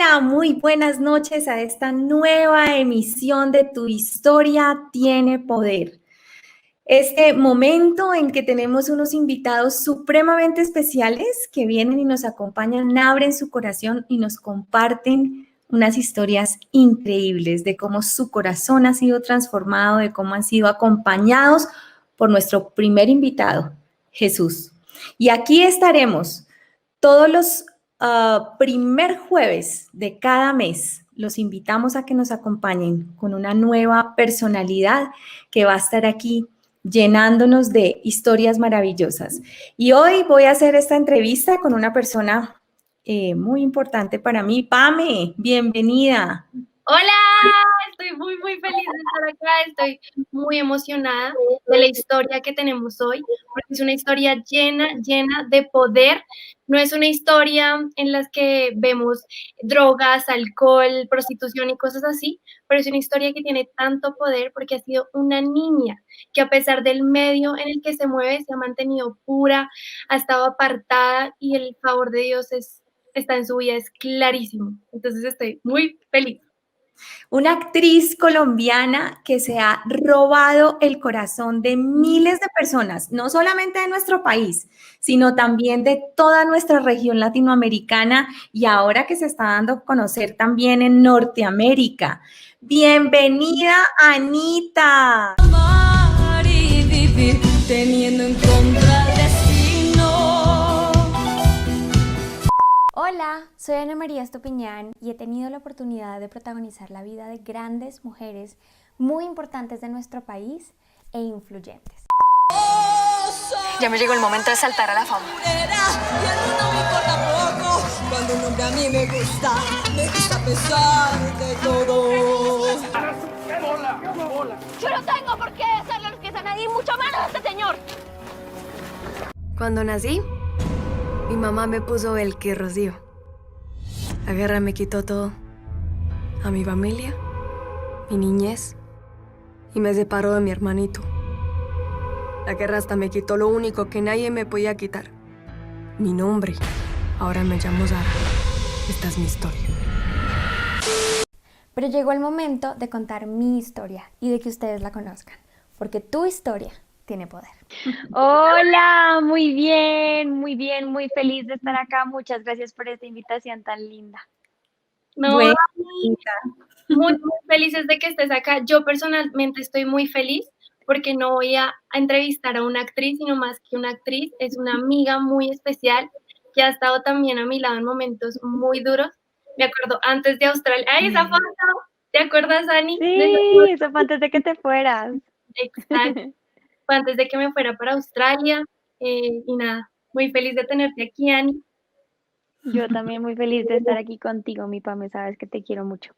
Hola, muy buenas noches a esta nueva emisión de Tu Historia Tiene Poder. Este momento en que tenemos unos invitados supremamente especiales que vienen y nos acompañan, abren su corazón y nos comparten unas historias increíbles de cómo su corazón ha sido transformado, de cómo han sido acompañados por nuestro primer invitado, Jesús. Y aquí estaremos todos los primer jueves de cada mes. Los invitamos a que nos acompañen con una nueva personalidad que va a estar aquí llenándonos de historias maravillosas. Y hoy voy a hacer esta entrevista con una persona muy importante para mí. Pame, bienvenida. Hola, estoy muy feliz de estar acá, estoy muy emocionada de la historia que tenemos hoy, porque es una historia llena de poder. No es una historia en la que vemos drogas, alcohol, prostitución y cosas así, pero es una historia que tiene tanto poder porque ha sido una niña que, a pesar del medio en el que se mueve, se ha mantenido pura, ha estado apartada, y el favor de Dios está en su vida, es clarísimo. Entonces estoy muy feliz. Una actriz colombiana que se ha robado el corazón de miles de personas, no solamente de nuestro país, sino también de toda nuestra región latinoamericana, y ahora que se está dando a conocer también en Norteamérica. Bienvenida, Anita. Amar y vivir teniendo en contra el destino. Hola, soy Ana María Estupiñán y he tenido la oportunidad de protagonizar la vida de grandes mujeres muy importantes de nuestro país e influyentes. Ya me llegó el momento de saltar a la fama. Y el mundo me importa poco cuando un hombre a mí me gusta a pesar de todo. Yo no tengo por qué hacerle los pies a nadie, mucho menos a este señor. Cuando nací, mi mamá me puso el que Rocío. La guerra me quitó todo. A mi familia, mi niñez, y me separó de mi hermanito. La guerra hasta me quitó lo único que nadie me podía quitar. Mi nombre. Ahora me llamo Sara. Esta es mi historia. Pero llegó el momento de contar mi historia y de que ustedes la conozcan, porque tu historia tiene poder. Hola, muy feliz de estar acá. Muchas gracias por esta invitación tan linda. No, Bueno, muy felices de que estés acá. Yo personalmente estoy muy feliz porque no voy a entrevistar a una actriz, sino más que una actriz, es una amiga muy especial que ha estado también a mi lado en momentos muy duros. Me acuerdo antes de Australia. ¡Ay, esa foto! ¿Te acuerdas, Ani? De esa Sí, foto. eso fue antes de que te fueras. Exacto. Fue antes de que me fuera para Australia. Y nada, muy feliz de tenerte aquí, Ani. Yo también muy feliz de estar aquí contigo, mi Pame, sabes que te quiero mucho.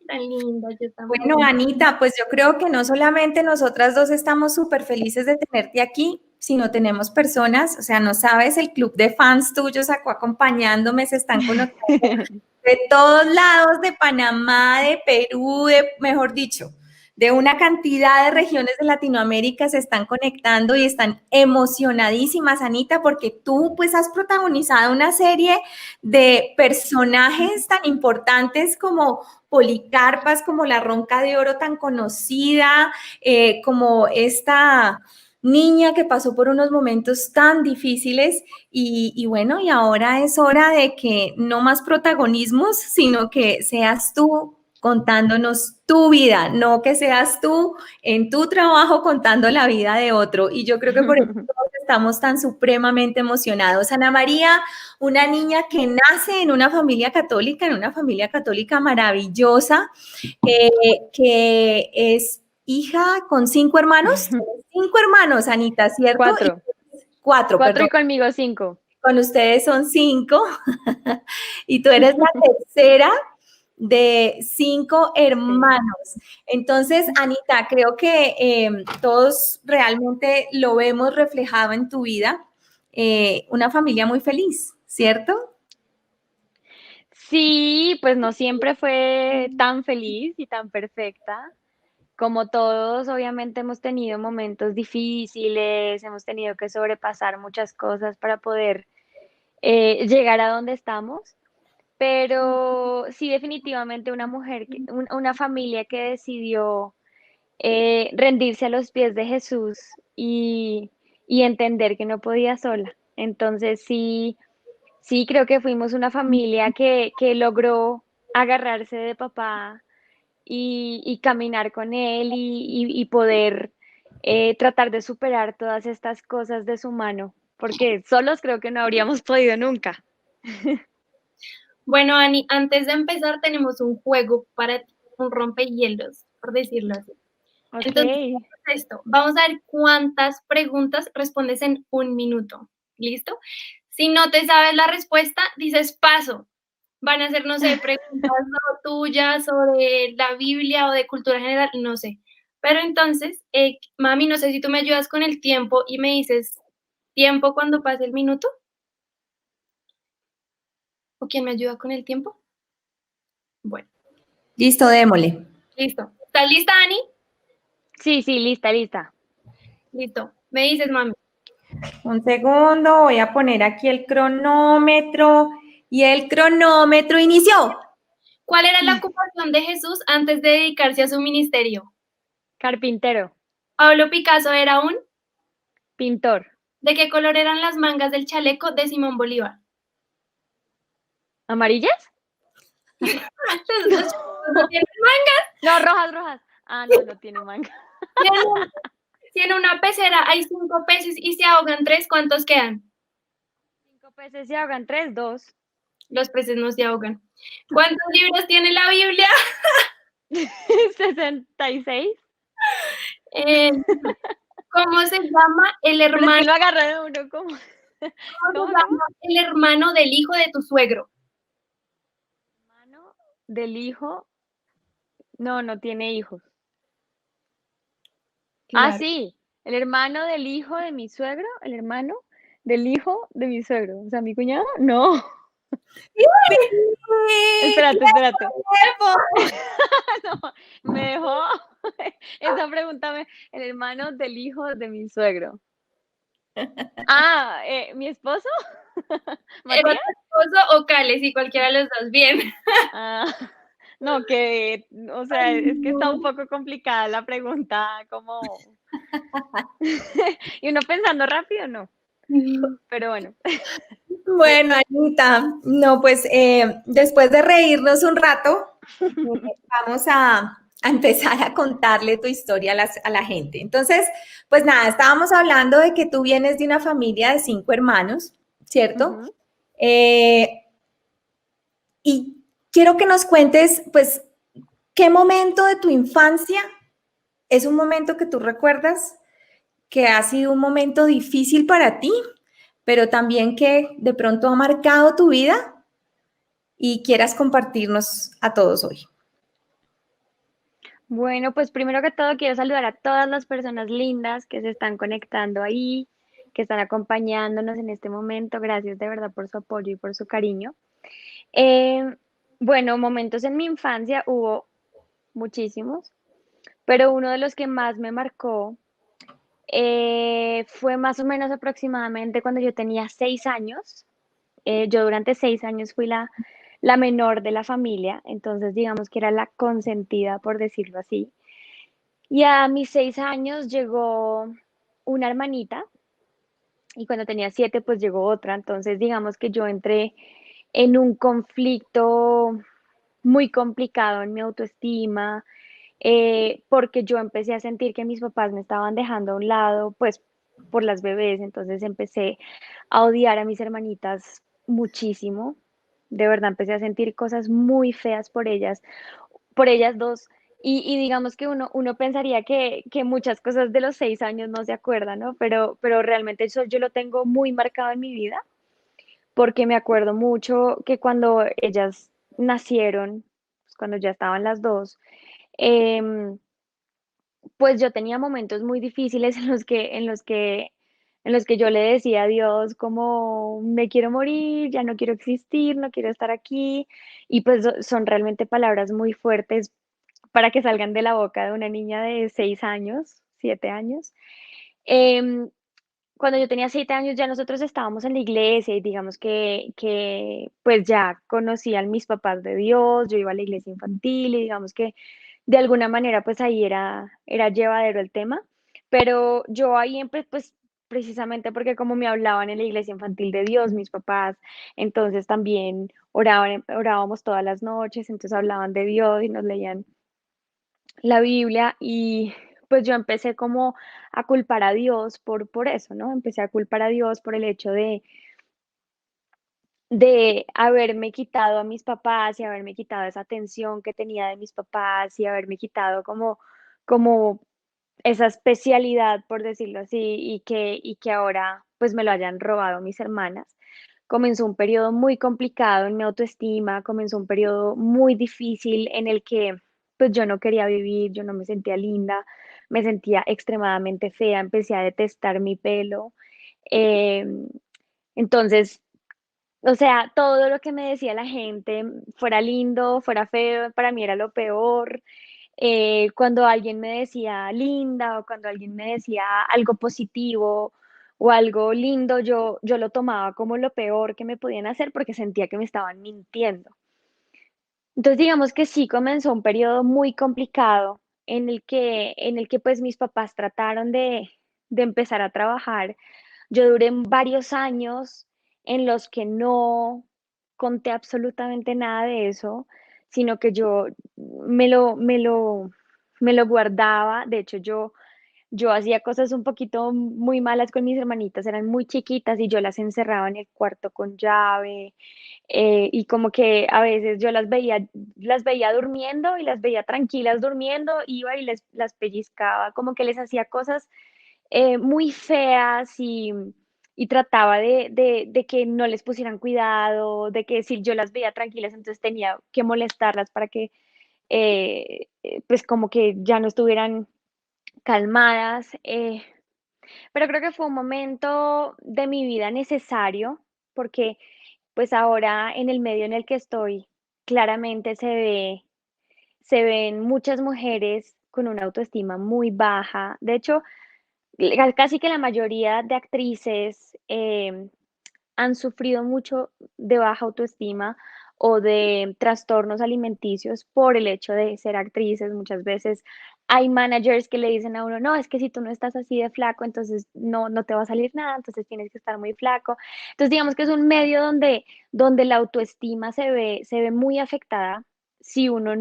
Tan linda, yo bueno, también. Anita, pues yo creo que no solamente nosotras dos estamos súper felices de tenerte aquí, sino tenemos personas, o sea, no sabes, el club de fans tuyos acá acompañándome, se están conociendo de todos lados, de Panamá, de Perú, de, mejor dicho, de una cantidad de regiones de Latinoamérica se están conectando y están emocionadísimas, Anita, porque tú pues has protagonizado una serie de personajes tan importantes como Policarpas, como la Ronca de Oro tan conocida, como esta niña que pasó por unos momentos tan difíciles y bueno, y ahora es hora de que no más protagonismos, sino que seas tú contándonos tu vida, no que seas tú en tu trabajo contando la vida de otro. Y yo creo que por eso todos estamos tan supremamente emocionados. Ana María, una niña que nace en una familia católica maravillosa, que es hija con 5 hermanos. 5 hermanos, Anita, ¿cierto? Cuatro. Cuatro, Cuatro perdón. y conmigo 5. Con ustedes son 5 y tú eres la tercera de 5 hermanos. Entonces, Anita, creo que todos realmente lo vemos reflejado en tu vida. Una familia muy feliz, ¿cierto? Sí, pues no siempre fue tan feliz y tan perfecta. Como todos, obviamente hemos tenido momentos difíciles, hemos tenido que sobrepasar muchas cosas para poder llegar a donde estamos. pero sí definitivamente una mujer, una familia que decidió rendirse a los pies de Jesús y entender que no podía sola. Entonces sí, sí creo que fuimos una familia que logró agarrarse de papá y caminar con él y poder tratar de superar todas estas cosas de su mano, porque solos creo que no habríamos podido nunca. Bueno, Ani, antes de empezar tenemos un juego para ti, un rompehielos, por decirlo así. Ok, Entonces, ¿qué es esto? Vamos a ver cuántas preguntas respondes en 1 minuto. ¿Listo? Si no te sabes la respuesta, dices paso. Van a ser, no sé, preguntas tuyas o de la Biblia o de cultura general, no sé. Pero entonces, mami, no sé si tú me ayudas con el tiempo y me dices tiempo cuando pase el minuto. ¿O quién me ayuda con el tiempo? Bueno, Listo, démosle. listo. ¿Estás lista, Ani? sí, sí, lista, lista. Listo. Me dices, mami. Un segundo, voy a poner aquí el cronómetro y el cronómetro inició. ¿Cuál era la ocupación de Jesús antes de dedicarse a su ministerio? Carpintero, Pablo Picasso era un. pintor, ¿De qué color eran las mangas del chaleco de Simón Bolívar? ¿amarillas? Los chalecos no tienen mangas. No, rojas, rojas. Ah, no, no tiene manga. Si en una pecera hay 5 peces y se ahogan 3, ¿cuántos quedan? 5 peces se ahogan, 3, 2. Los peces no se ahogan. ¿Cuántos libros tiene la Biblia? 66. Eh, ¿Cómo se llama el Pero es hermano? que lo agarré de uno como. ¿Cómo ¿Cómo, se cómo? llama el hermano del hijo de tu suegro? Hermano del hijo. No, no tiene hijos. Ah, Claro. sí. El hermano del hijo de mi suegro. El hermano del hijo de mi suegro. O sea, mi cuñado. No. Espérate, espérate. No, me dejó. Esa pregunta el hermano del hijo de mi suegro. Ah, ¿mi esposo? ¿Era ¿Matías? tu esposo o Cales? Y cualquiera de los dos. Bien. Ah, no, o sea, es que está un poco complicada la pregunta, como, y uno pensando rápido, no, pero bueno. Bueno, Anita, no, pues después de reírnos un rato, vamos a empezar a contarle tu historia a la gente. Entonces, pues nada, estábamos hablando de que tú vienes de una familia de 5 hermanos, ¿cierto? Ujú. Y quiero que nos cuentes, pues, ¿qué momento de tu infancia es un momento que tú recuerdas que ha sido un momento difícil para ti, pero también que de pronto ha marcado tu vida y quieras compartirnos a todos hoy? Bueno, pues primero que todo quiero saludar a todas las personas lindas que se están conectando ahí, que están acompañándonos en este momento. Gracias de verdad por su apoyo y por su cariño. Eh, bueno, momentos en mi infancia hubo muchísimos, pero uno de los que más me marcó fue más o menos aproximadamente cuando yo tenía 6 años. Yo durante 6 años fui la menor de la familia, entonces digamos que era la consentida, por decirlo así. Y a mis 6 años llegó una hermanita y cuando tenía 7 pues llegó otra, entonces digamos que yo entré en un conflicto muy complicado en mi autoestima, porque yo empecé a sentir que mis papás me estaban dejando a un lado, pues por las bebés, entonces empecé a odiar a mis hermanitas muchísimo, de verdad empecé a sentir cosas muy feas por ellas dos, y digamos que uno pensaría que muchas cosas de los 6 años no se acuerdan, ¿no? Pero realmente eso yo lo tengo muy marcado en mi vida, porque me acuerdo mucho que cuando ellas nacieron, pues, cuando ya estaban las dos, em, pues yo tenía momentos muy difíciles en los que yo le decía a Dios como me quiero morir, ya no quiero existir, no quiero estar aquí. Y pues son realmente palabras muy fuertes para que salgan de la boca de una niña de 6 años, 7 años. Em, cuando yo tenía 7 años ya nosotros estábamos en la iglesia y digamos que pues ya conocían mis papás de Dios, yo iba a la iglesia infantil y digamos que de alguna manera pues ahí era llevadero el tema, pero yo ahí pues precisamente porque como me hablaban en la iglesia infantil de Dios, mis papás, entonces también orábamos todas las noches, entonces hablaban de Dios y nos leían la Biblia y pues yo empecé como a culpar a Dios por eso, ¿no? Empecé a culpar a Dios por el hecho de haberme quitado a mis papás y haberme quitado esa atención que tenía de mis papás y haberme quitado como esa especialidad, por decirlo así, y que ahora pues me lo hayan robado mis hermanas. Comenzó un periodo muy complicado en mi autoestima, comenzó un periodo muy difícil en el que pues yo no quería vivir, yo no me sentía linda, me sentía extremadamente fea, empecé a detestar mi pelo. em, entonces, o sea, todo lo que me decía la gente, fuera lindo, fuera feo, para mí era lo peor. Cuando alguien me decía linda o cuando alguien me decía algo positivo o algo lindo, yo lo tomaba como lo peor que me podían hacer porque sentía que me estaban mintiendo. Entonces, digamos que sí comenzó un periodo muy complicado en el que pues mis papás trataron de empezar a trabajar. Yo duré varios años en los que no conté absolutamente nada de eso, sino que yo me lo, me lo, me lo guardaba. De hecho, yo hacía cosas un poquito muy malas con mis hermanitas, eran muy chiquitas y yo las encerraba en el cuarto con llave, y como que a veces yo las veía durmiendo y las veía tranquilas durmiendo, iba y las pellizcaba, como que les hacía cosas muy feas y trataba de que no les pusieran cuidado, de que si yo las veía tranquilas, entonces tenía que molestarlas para que pues como que ya no estuvieran calmadas. Pero creo que fue un momento de mi vida necesario porque pues ahora en el medio en el que estoy, claramente se ven muchas mujeres con una autoestima muy baja. De hecho, casi que la mayoría de actrices han sufrido mucho de baja autoestima o de trastornos alimenticios por el hecho de ser actrices. Muchas veces hay managers que le dicen a uno, no, es que si tú no estás así de flaco, entonces no te va a salir nada, entonces tienes que estar muy flaco. Entonces digamos que es un medio donde la autoestima se ve muy afectada si uno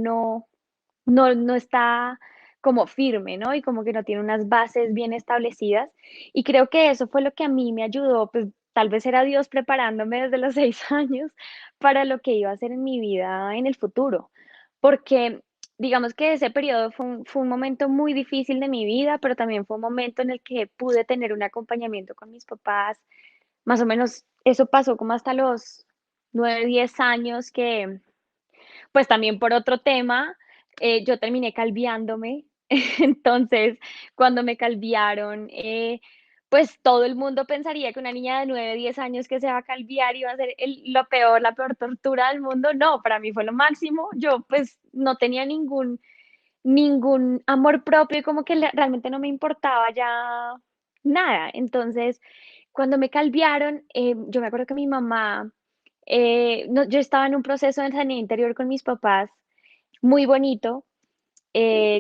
no está como firme, ¿no? Y como que no tiene unas bases bien establecidas. Y creo que eso fue lo que a mí me ayudó, pues tal vez era Dios preparándome desde los 6 años para lo que iba a hacer en mi vida en el futuro. Porque digamos que ese periodo fue un momento muy difícil de mi vida, pero también fue un momento en el que pude tener un acompañamiento con mis papás. Más o menos eso pasó como hasta los 9, 10 años que pues también por otro tema, yo terminé calviándome. Entonces, cuando me calviaron, pues todo el mundo pensaría que una niña de 9 10 años que se va a calviar iba a ser lo peor, la peor tortura del mundo. No, para mí fue lo máximo. Yo pues no tenía ningún amor propio y como que realmente no me importaba ya nada. Entonces, cuando me calviaron, yo me acuerdo que mi mamá, yo estaba en un proceso de sanidad interior con mis papás muy bonito,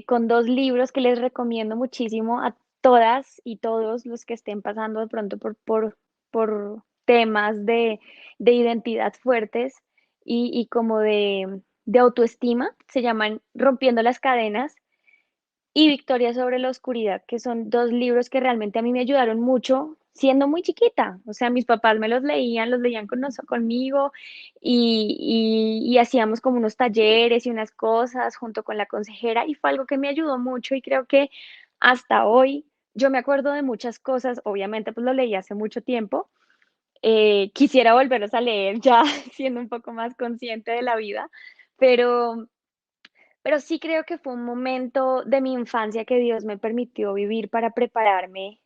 con 2 libros que les recomiendo muchísimo a todas y todos los que estén pasando de pronto por temas de identidad fuertes y como de autoestima. Se llaman Rompiendo las cadenas y Victoria sobre la oscuridad, que son 2 libros que realmente a mí me ayudaron mucho siendo muy chiquita. O sea, mis papás me los leían conmigo y hacíamos como unos talleres y unas cosas junto con la consejera y fue algo que me ayudó mucho y creo que hasta hoy yo me acuerdo de muchas cosas. Obviamente pues lo leí hace mucho tiempo. Quisiera volverlos a leer ya siendo un poco más consciente de la vida, pero sí creo que fue un momento de mi infancia que Dios me permitió vivir para prepararme,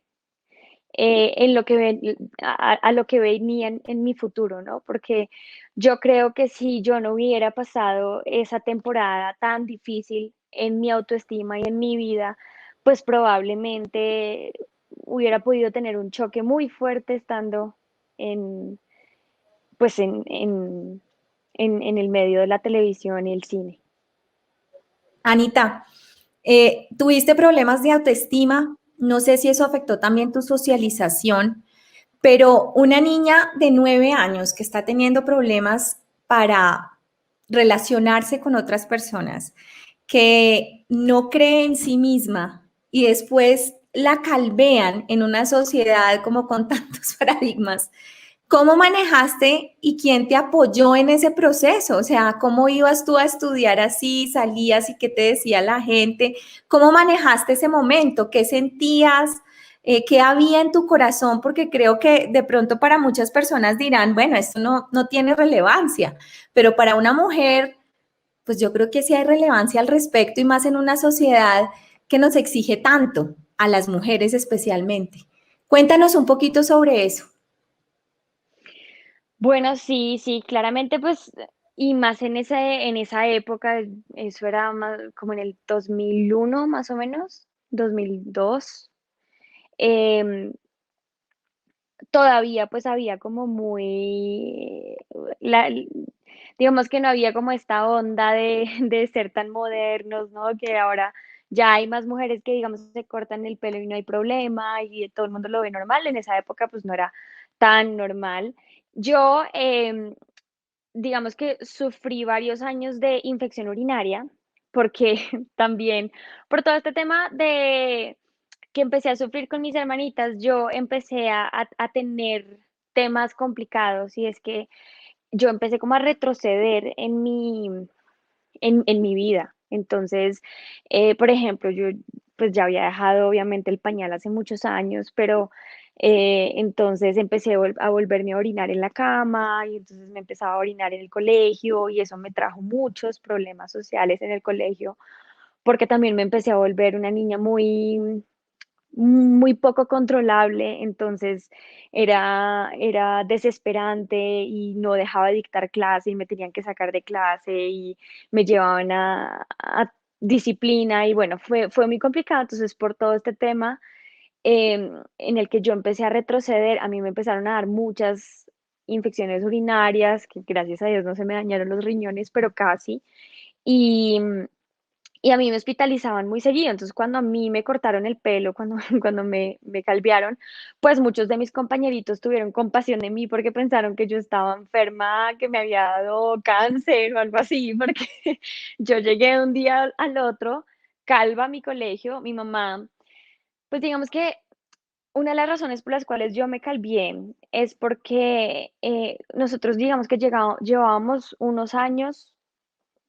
en lo que a lo que venía en mi futuro, ¿no? Porque yo creo que si yo no hubiera pasado esa temporada tan difícil en mi autoestima y en mi vida, pues probablemente hubiera podido tener un choque muy fuerte estando en, pues en el medio de la televisión y el cine. Anita, tuviste problemas de autoestima, no sé si eso afectó también tu socialización, pero una niña de 9 años que está teniendo problemas para relacionarse con otras personas, que no cree en sí misma y después la calvean en una sociedad como con tantos paradigmas. ¿Cómo manejaste y quién te apoyó en ese proceso? O sea, ¿cómo ibas tú a estudiar así, salías y qué te decía la gente? ¿Cómo manejaste ese momento? ¿Qué sentías? ¿Qué había en tu corazón? Porque creo que de pronto para muchas personas dirán, bueno, esto no tiene relevancia, pero para una mujer, pues yo creo que sí hay relevancia al respecto y más en una sociedad que nos exige tanto, a las mujeres especialmente. Cuéntanos un poquito sobre eso. Bueno, sí, sí, claramente, pues, y más en esa época, eso era más como en el 2001 más o menos, 2002. em, Todavía pues había como muy, la- digamos que no había como esta onda de, de ser tan modernos, ¿no? Que ahora ya hay más mujeres que, digamos, se cortan el pelo y no hay problema y todo el mundo lo ve normal. En esa época pues no era tan normal. Yo, digamos que sufrí varios años de infección urinaria porque también por todo este tema de que empecé a sufrir con mis hermanitas, yo empecé a tener temas complicados y es que yo empecé como a retroceder en mi vida. Entonces, por ejemplo, yo pues ya había dejado obviamente el pañal hace muchos años, pero entonces empecé a volverme a orinar en la cama y entonces me empezaba a orinar en el colegio y eso me trajo muchos problemas sociales en el colegio porque también me empecé a volver una niña muy poco controlable, entonces era desesperante y no dejaba de dictar clase y me tenían que sacar de clase y me llevaban a disciplina y bueno, fue muy complicado, entonces por todo este tema en el que yo empecé a retroceder, a mí me empezaron a dar muchas infecciones urinarias, que gracias a Dios no se me dañaron los riñones, pero casi. Y, y a mí me hospitalizaban muy seguido, entonces cuando a mí me cortaron el pelo, cuando, cuando me calviaron, pues muchos de mis compañeritos tuvieron compasión de mí porque pensaron que yo estaba enferma, que me había dado cáncer o algo así, porque yo llegué de un día al otro, calva a mi colegio, mi mamá, pues digamos que una de las razones por las cuales yo me calvié es porque nosotros digamos que llevábamos unos años,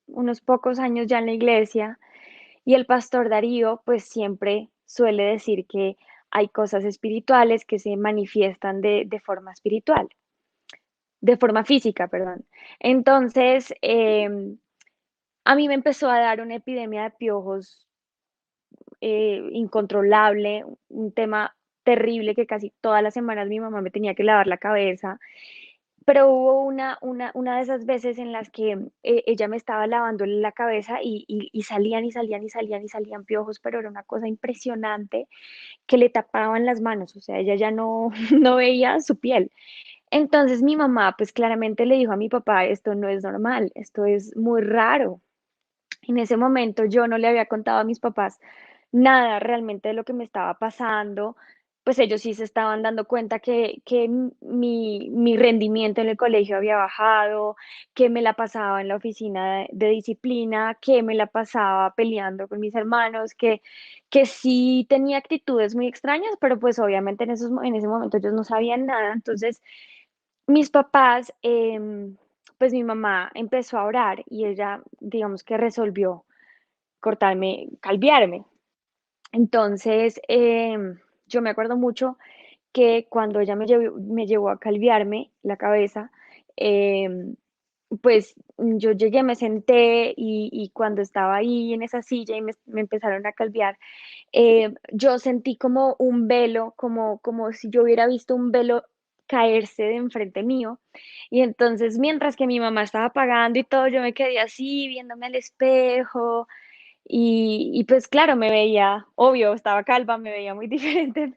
unos pocos años ya en la iglesia y el pastor Darío, pues siempre suele decir que hay cosas espirituales que se manifiestan de forma espiritual, de forma física, perdón. Entonces, a mí me empezó a dar una epidemia de piojos incontrolable, un tema terrible que casi todas las semanas mi mamá me tenía que lavar la cabeza. Pero hubo una de esas veces en las que ella me estaba lavando la cabeza y salían y salían y salían y salían piojos, pero era una cosa impresionante que le tapaban las manos, o sea, ella ya no, no veía su piel. Entonces mi mamá pues claramente le dijo a mi papá, esto no es normal, esto es muy raro. En ese momento yo no le había contado a mis papás nada realmente de lo que me estaba pasando, pues ellos sí se estaban dando cuenta que mi rendimiento en el colegio había bajado, que me la pasaba en la oficina de disciplina, que me la pasaba peleando con mis hermanos, que sí tenía actitudes muy extrañas, pero pues obviamente en ese momento ellos no sabían nada. Entonces mis papás, pues mi mamá empezó a orar y ella, digamos que resolvió cortarme, calviarme. Entonces, yo me acuerdo mucho que cuando ella me llevó a calviarme la cabeza, pues yo llegué, me senté y cuando estaba ahí en esa silla y me empezaron a calviar, yo sentí como un velo, como si yo hubiera visto un velo caerse de enfrente mío. Y entonces, mientras que mi mamá estaba pagando y todo, yo me quedé así, viéndome al espejo. Y pues claro, me veía, obvio, estaba calva, me veía muy diferente,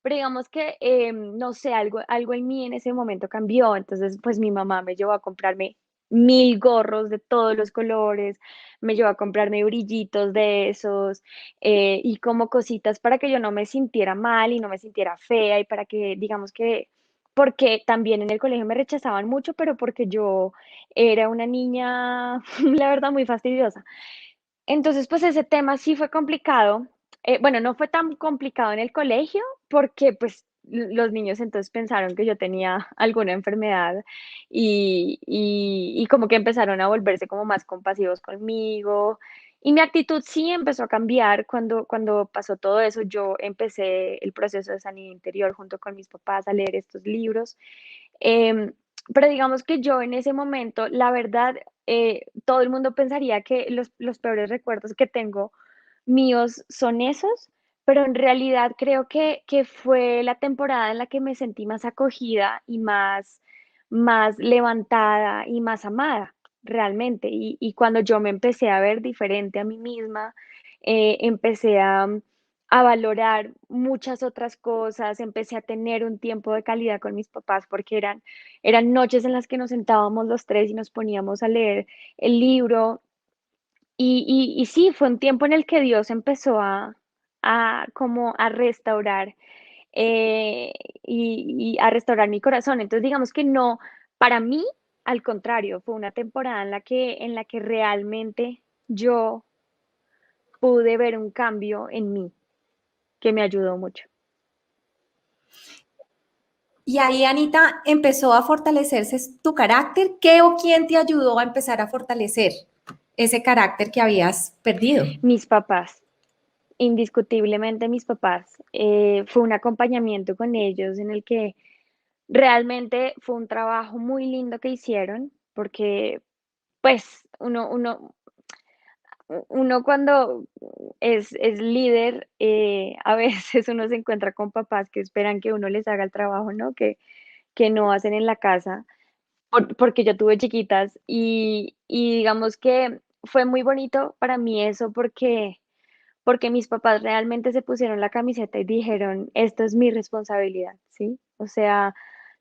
pero digamos que, no sé, algo en mí en ese momento cambió. Entonces, pues mi mamá me llevó a comprarme 1000 gorros de todos los colores, me llevó a comprarme brillitos de esos, y como cositas para que yo no me sintiera mal y no me sintiera fea y para que, digamos que, porque también en el colegio me rechazaban mucho, pero porque yo era una niña, la verdad, muy fastidiosa. Entonces, pues ese tema sí fue complicado. Bueno, no fue tan complicado en el colegio porque pues los niños entonces pensaron que yo tenía alguna enfermedad y como que empezaron a volverse como más compasivos conmigo. Y mi actitud sí empezó a cambiar cuando pasó todo eso. Yo empecé el proceso de sanidad interior junto con mis papás a leer estos libros. Em, pero digamos que yo en ese momento, la verdad, todo el mundo pensaría que los peores recuerdos que tengo míos son esos, pero en realidad creo que fue la temporada en la que me sentí más acogida y más levantada y más amada, realmente. Y cuando yo me empecé a ver diferente a mí misma, empecé a valorar muchas otras cosas, empecé a tener un tiempo de calidad con mis papás porque eran noches en las que nos sentábamos los tres y nos poníamos a leer el libro. Y sí, fue un tiempo en el que Dios empezó a como a restaurar, eh, y a restaurar mi corazón. Entonces, digamos que no, para mí, al contrario, fue una temporada en la que realmente yo pude ver un cambio en mí que me ayudó mucho. Y ahí, Anita, empezó a fortalecerse tu carácter. ¿Qué o quién te ayudó a empezar a fortalecer ese carácter que habías perdido? Mis papás, indiscutiblemente mis papás. Fue un acompañamiento con ellos en el que realmente fue un trabajo muy lindo que hicieron, porque pues uno cuando es líder, a veces uno se encuentra con papás que esperan que uno les haga el trabajo, ¿no? Que no hacen en la casa, porque yo tuve chiquitas y digamos que fue muy bonito para mí eso porque mis papás realmente se pusieron la camiseta y dijeron, esto es mi responsabilidad, ¿sí? O sea,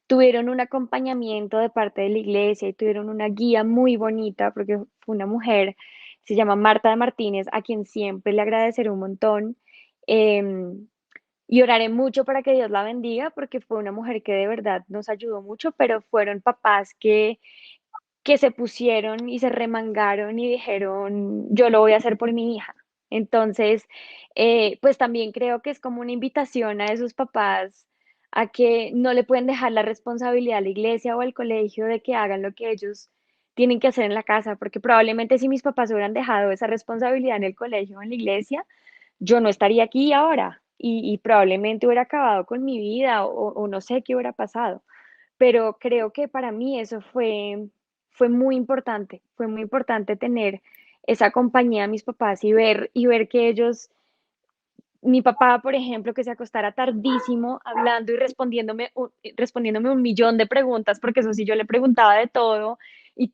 tuvieron un acompañamiento de parte de la iglesia y tuvieron una guía muy bonita porque fue una mujer, se llama Marta de Martínez, a quien siempre le agradeceré un montón. Y oraré mucho para que Dios la bendiga porque fue una mujer que de verdad nos ayudó mucho, pero fueron papás que se pusieron y se remangaron y dijeron, yo lo voy a hacer por mi hija. Entonces, pues también creo que es como una invitación a esos papás a que no le pueden dejar la responsabilidad a la iglesia o al colegio de que hagan lo que ellos tienen que hacer en la casa, porque probablemente si mis papás hubieran dejado esa responsabilidad en el colegio o en la iglesia, yo no estaría aquí ahora y probablemente hubiera acabado con mi vida o no sé qué hubiera pasado. Pero creo que para mí eso fue fue muy importante tener esa compañía de mis papás y ver que ellos, mi papá, por ejemplo, que se acostara tardísimo hablando y respondiéndome un millón de preguntas, porque eso sí, yo le preguntaba de todo y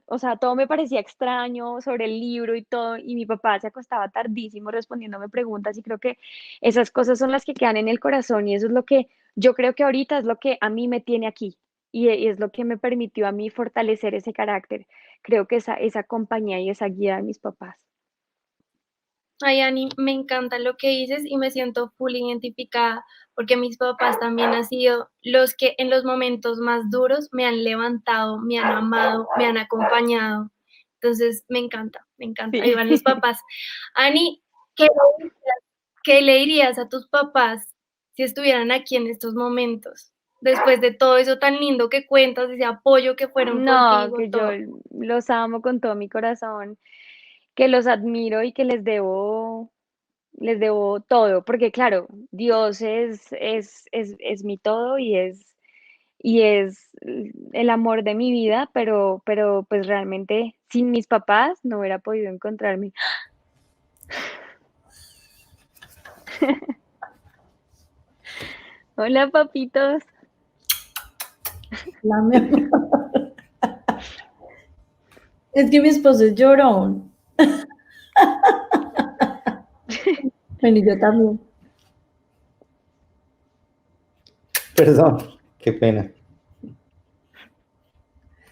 o sea, todo me parecía extraño sobre el libro y todo, y mi papá se acostaba tardísimo respondiéndome preguntas y creo que esas cosas son las que quedan en el corazón y eso es lo que yo creo que ahorita es lo que a mí me tiene aquí y es lo que me permitió a mí fortalecer ese carácter. Creo que esa compañía y esa guía de mis papás. Ay, Ani, me encanta lo que dices y me siento full identificada porque mis papás también han sido los que en los momentos más duros me han levantado, me han amado, me han acompañado. Entonces, me encanta, me encanta. Ahí Sí. van los papás. Ani, ¿qué, qué le dirías a tus papás si estuvieran aquí en estos momentos? Después de todo eso tan lindo que cuentas, ese apoyo que fueron No, contigo, que yo todo. los amo con todo mi corazón, que los admiro y que les debo todo, porque claro, Dios es mi todo y es el amor de mi vida, pero pues realmente sin mis papás no hubiera podido encontrarme. Hola, papitos. La mi amor. Es que mi esposo es llorón. Bueno, y yo también. Perdón, qué pena.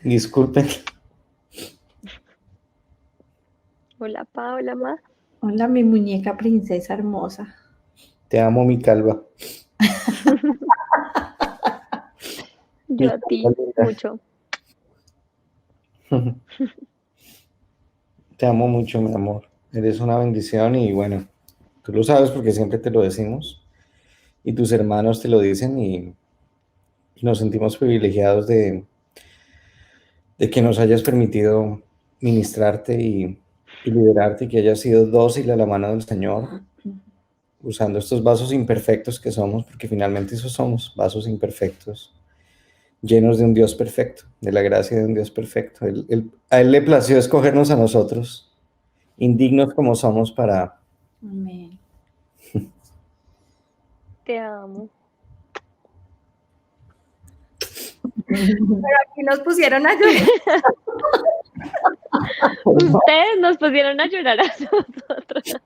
Disculpen. Hola, Pa, hola, Ma. Hola, mi muñeca princesa hermosa. Te amo, mi calva. Mi Yo a ti, calva linda. mucho. Te amo mucho, mi amor. Eres una bendición y bueno, tú lo sabes porque siempre te lo decimos y tus hermanos te lo dicen y nos sentimos privilegiados de que nos hayas permitido ministrarte y liberarte y que hayas sido dócil a la mano del Señor, usando estos vasos imperfectos que somos, porque finalmente esos somos, vasos imperfectos, llenos de un Dios perfecto, de la gracia de un Dios perfecto. A Él le plació escogernos a nosotros, indignos como somos, para... Amén. Te amo. Pero aquí nos pusieron a llorar. Ustedes nos pusieron a llorar a nosotros.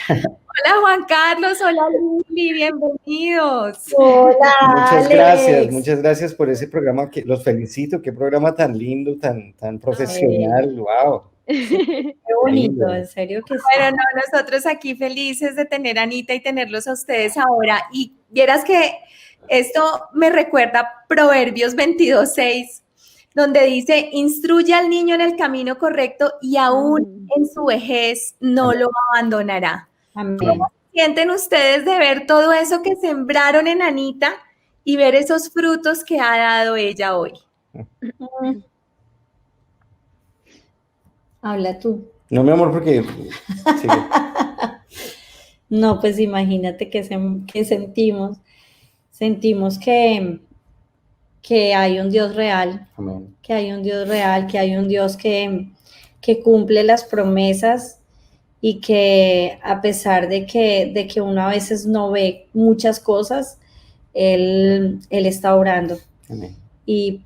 Hola Juan Carlos, hola Lili, bienvenidos. Hola, Alex. Muchas gracias por ese programa, que los felicito, qué programa tan lindo, tan profesional, wow. Qué bonito, en serio que sí. Bueno, no, nosotros aquí felices de tener a Anita y tenerlos a ustedes ahora. Y vieras que esto me recuerda Proverbios 22:6, donde dice, instruye al niño en el camino correcto y aún en su vejez no lo abandonará. Amén. ¿Cómo se sienten ustedes de ver todo eso que sembraron en Anita y ver esos frutos que ha dado ella hoy? Habla tú. No, mi amor, porque... sigue. No, pues imagínate que sentimos. Sentimos que hay un Dios real, Amén. que hay un Dios real, que hay un Dios que cumple las promesas y que a pesar de que uno a veces no ve muchas cosas, Él está orando. Amén. Y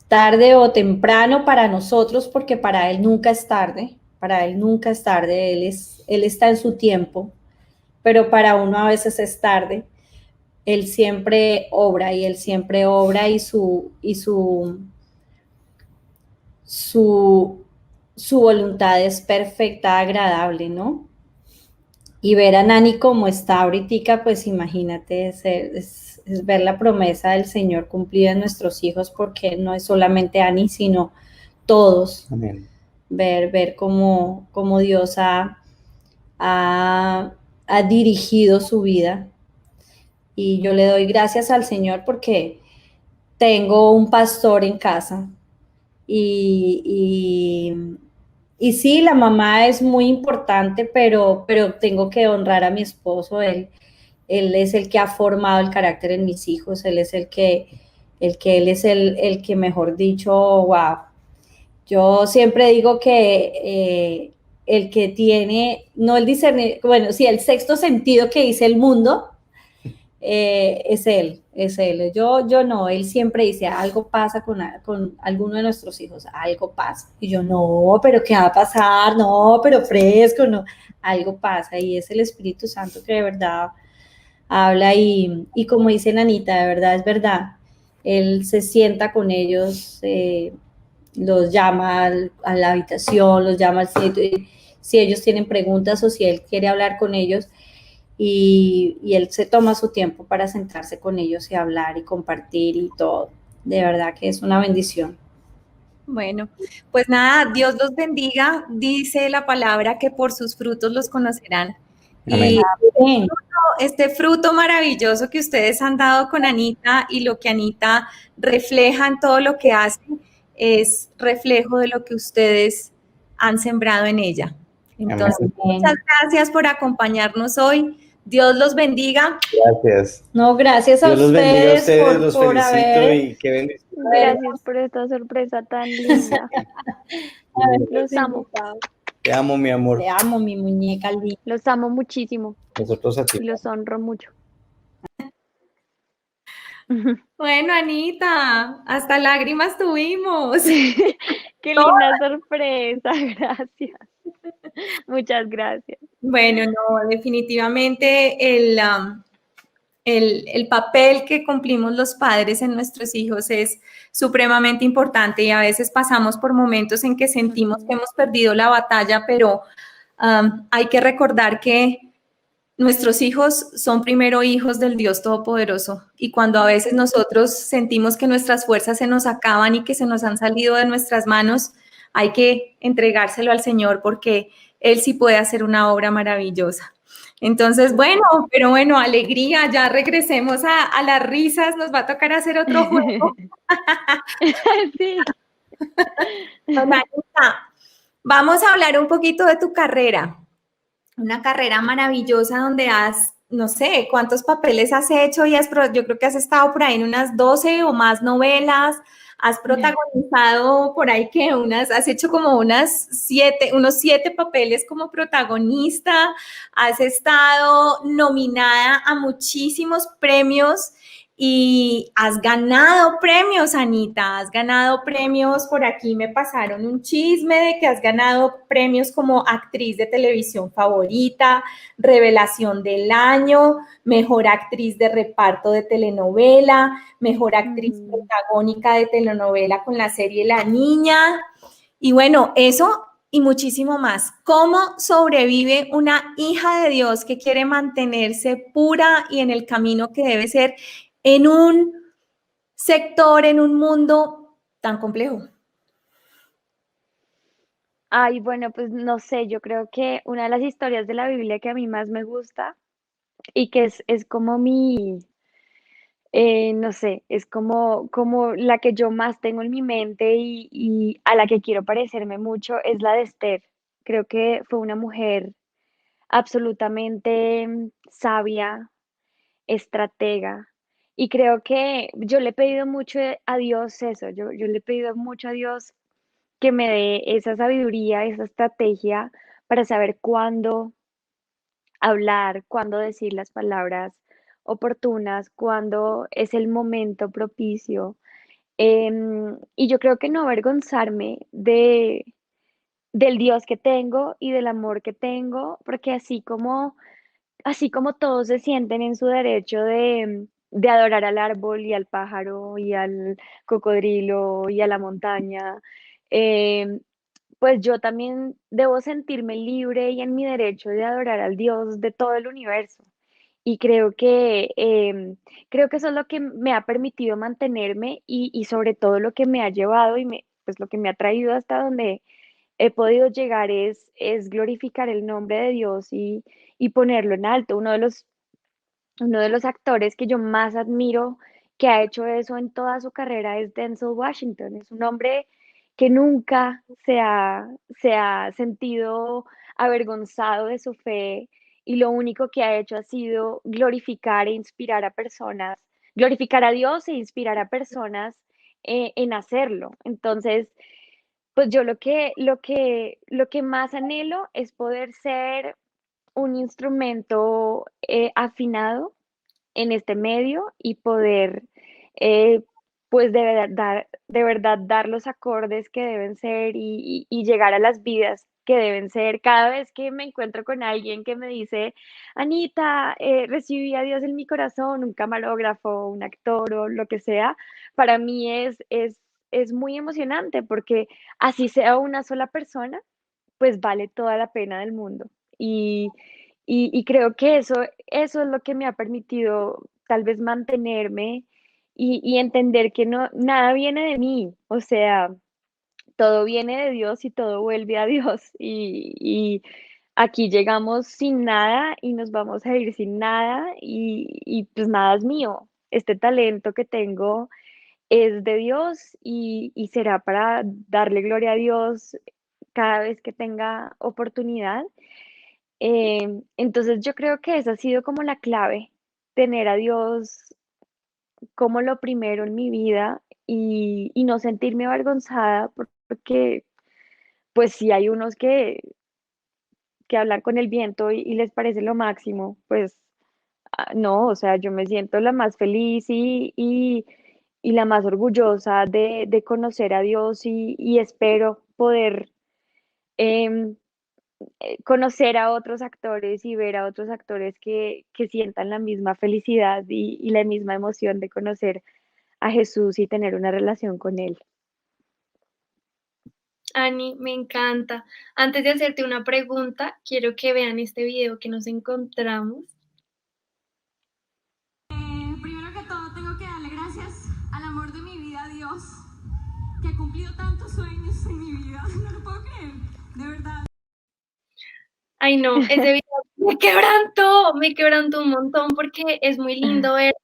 tarde o temprano para nosotros, porque para Él nunca es tarde, para Él nunca es tarde, Él está en su tiempo, pero para uno a veces es tarde. Él siempre obra y Él siempre obra y su voluntad es perfecta, agradable, ¿no? Y ver a Nani como está ahorita, pues imagínate, es ver la promesa del Señor cumplida en nuestros hijos, porque no es solamente Ani, sino todos. Amén. Ver cómo Dios ha dirigido su vida. Y yo le doy gracias al Señor porque tengo un pastor en casa. Y sí, la mamá es muy importante, pero tengo que honrar a mi esposo. Él es el que ha formado el carácter en mis hijos. Él es el que mejor dicho, wow. Yo siempre digo que el que tiene, no el discernimiento, bueno, sí, el sexto sentido que dice el mundo, es él. Yo no, él siempre dice, algo pasa con alguno de nuestros hijos, algo pasa. Y yo, no, pero ¿qué va a pasar? No, pero fresco, no, algo pasa. Y es el Espíritu Santo que de verdad habla y como dice Nanita, de verdad es verdad. Él se sienta con ellos, los llama a la habitación, los llama al sitio, si ellos tienen preguntas o si él quiere hablar con ellos. Y él se toma su tiempo para sentarse con ellos y hablar y compartir y todo. De verdad que es una bendición. Bueno, pues nada, Dios los bendiga. Dice la palabra que por sus frutos los conocerán. Amén. Y este fruto maravilloso que ustedes han dado con Anita y lo que Anita refleja en todo lo que hace es reflejo de lo que ustedes han sembrado en ella. Entonces, Amén. muchas gracias por acompañarnos hoy. Dios los bendiga. Gracias. No, gracias a Dios los bendiga a ustedes, los por felicito haber... y qué bendición. Gracias por esta sorpresa tan linda. Los amo. Te amo, mi amor. Te amo, mi muñeca linda. Los amo muchísimo Nosotros a ti. y los honro mucho. Bueno, Anita, hasta lágrimas tuvimos. Qué linda sorpresa, gracias. Muchas gracias. Bueno, no, definitivamente el papel que cumplimos los padres en nuestros hijos es supremamente importante y a veces pasamos por momentos en que sentimos que hemos perdido la batalla, pero hay que recordar que nuestros hijos son primero hijos del Dios Todopoderoso y cuando a veces nosotros sentimos que nuestras fuerzas se nos acaban y que se nos han salido de nuestras manos, hay que entregárselo al Señor porque Él sí puede hacer una obra maravillosa. Entonces, bueno, pero bueno, alegría, ya regresemos a las risas, nos va a tocar hacer otro juego. Sí. Anita, vamos a hablar un poquito de tu carrera. Una carrera maravillosa donde has, no sé, cuántos papeles has hecho y yo creo que has estado por ahí en unas 12 o más novelas, has protagonizado por ahí que has hecho como unos 7 papeles como protagonista, has estado nominada a muchísimos premios y has ganado premios, Anita, has ganado premios, por aquí me pasaron un chisme de que has ganado premios como actriz de televisión favorita, revelación del año, mejor actriz de reparto de telenovela, mejor actriz protagónica de telenovela con la serie La Niña, y bueno, eso y muchísimo más. ¿Cómo sobrevive una hija de Dios que quiere mantenerse pura y en el camino que debe ser en un sector, en un mundo tan complejo? Ay, bueno, pues no sé, yo creo que una de las historias de la Biblia que a mí más me gusta y que es como no sé, es como la que yo más tengo en mi mente y a la que quiero parecerme mucho, es la de Esther. Creo que fue una mujer absolutamente sabia, estratega. Y creo que yo le he pedido mucho a Dios eso, yo le he pedido mucho a Dios que me dé esa sabiduría, esa estrategia para saber cuándo hablar, cuándo decir las palabras oportunas, cuándo es el momento propicio. Y yo creo que no avergonzarme del Dios que tengo y del amor que tengo, porque así como todos se sienten en su derecho de adorar al árbol y al pájaro y al cocodrilo y a la montaña, em, pues yo también debo sentirme libre y en mi derecho de adorar al Dios de todo el universo. Y creo que eso es lo que me ha permitido mantenerme y sobre todo lo que me ha llevado pues lo que me ha traído hasta donde he podido llegar es glorificar el nombre de Dios y ponerlo en alto. Uno de los actores que yo más admiro que ha hecho eso en toda su carrera es Denzel Washington. Es un hombre que nunca se ha sentido avergonzado de su fe y lo único que ha hecho ha sido glorificar e inspirar a personas, glorificar a Dios e inspirar a personas en hacerlo. Entonces, pues yo lo que más anhelo es poder ser un instrumento afinado en este medio y poder, pues de verdad dar los acordes que deben ser y llegar a las vidas que deben ser. Cada vez que me encuentro con alguien que me dice, Anita, recibí a Dios en mi corazón, un camarógrafo, un actor o lo que sea, para mí es muy emocionante porque así sea una sola persona, pues vale toda la pena del mundo. Y creo que eso es lo que me ha permitido tal vez mantenerme y entender que no, nada viene de mí, o sea, todo viene de Dios y todo vuelve a Dios. Y aquí llegamos sin nada y nos vamos a ir sin nada y pues nada es mío. Este talento que tengo es de Dios y será para darle gloria a Dios cada vez que tenga oportunidad. Entonces yo creo que esa ha sido como la clave, tener a Dios como lo primero en mi vida y no sentirme avergonzada porque pues si hay unos que hablan con el viento y les parece lo máximo, pues no, o sea, yo me siento la más feliz y la más orgullosa de conocer a Dios y espero poder em, conocer a otros actores y ver a otros actores que sientan la misma felicidad y la misma emoción de conocer a Jesús y tener una relación con Él. Ani, me encanta. Antes de hacerte una pregunta, quiero que vean este video que nos encontramos. Primero que todo, tengo que darle gracias al amor de mi vida, a Dios, que ha cumplido tantos sueños en mi vida. No lo puedo creer, de verdad. Ay, no, ese video me quebrantó un montón porque es muy lindo ver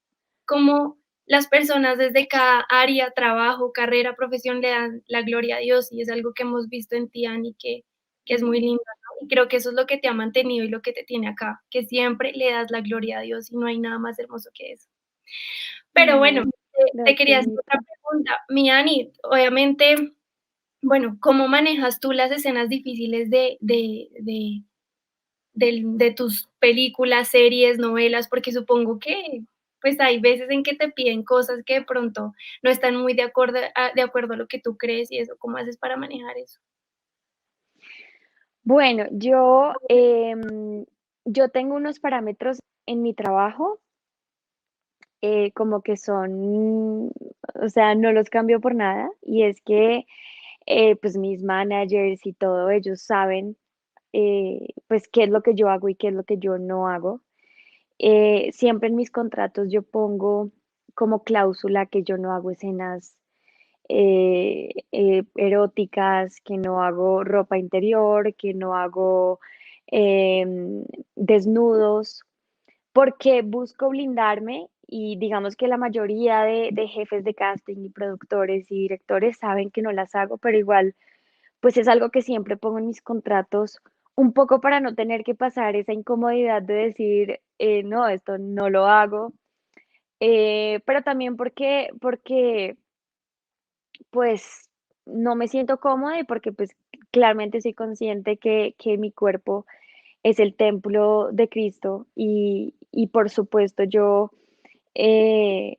cómo las personas desde cada área, trabajo, carrera, profesión le dan la gloria a Dios y es algo que hemos visto en ti, Ani, que es muy lindo, ¿no? Y creo que eso es lo que te ha mantenido y lo que te tiene acá, que siempre le das la gloria a Dios y no hay nada más hermoso que eso. Pero bueno, te quería hacer otra pregunta. Mi Ani, obviamente, bueno, ¿cómo manejas tú las escenas difíciles de tus películas, series, novelas? Porque supongo que, pues, hay veces en que te piden cosas que de pronto no están muy de acuerdo a lo que tú crees y eso, ¿cómo haces para manejar eso? Bueno, yo tengo unos parámetros en mi trabajo, como que son, o sea, no los cambio por nada, y es que pues mis managers y todo, ellos saben pues qué es lo que yo hago y qué es lo que yo no hago. Siempre en mis contratos yo pongo como cláusula que yo no hago escenas eróticas, que no hago ropa interior, que no hago desnudos, porque busco blindarme y digamos que la mayoría de jefes de casting y productores y directores saben que no las hago, pero igual pues es algo que siempre pongo en mis contratos, un poco para no tener que pasar esa incomodidad de decir, no, esto no lo hago, pero también porque pues no me siento cómoda y porque pues claramente soy consciente que mi cuerpo es el templo de Cristo y por supuesto yo, eh,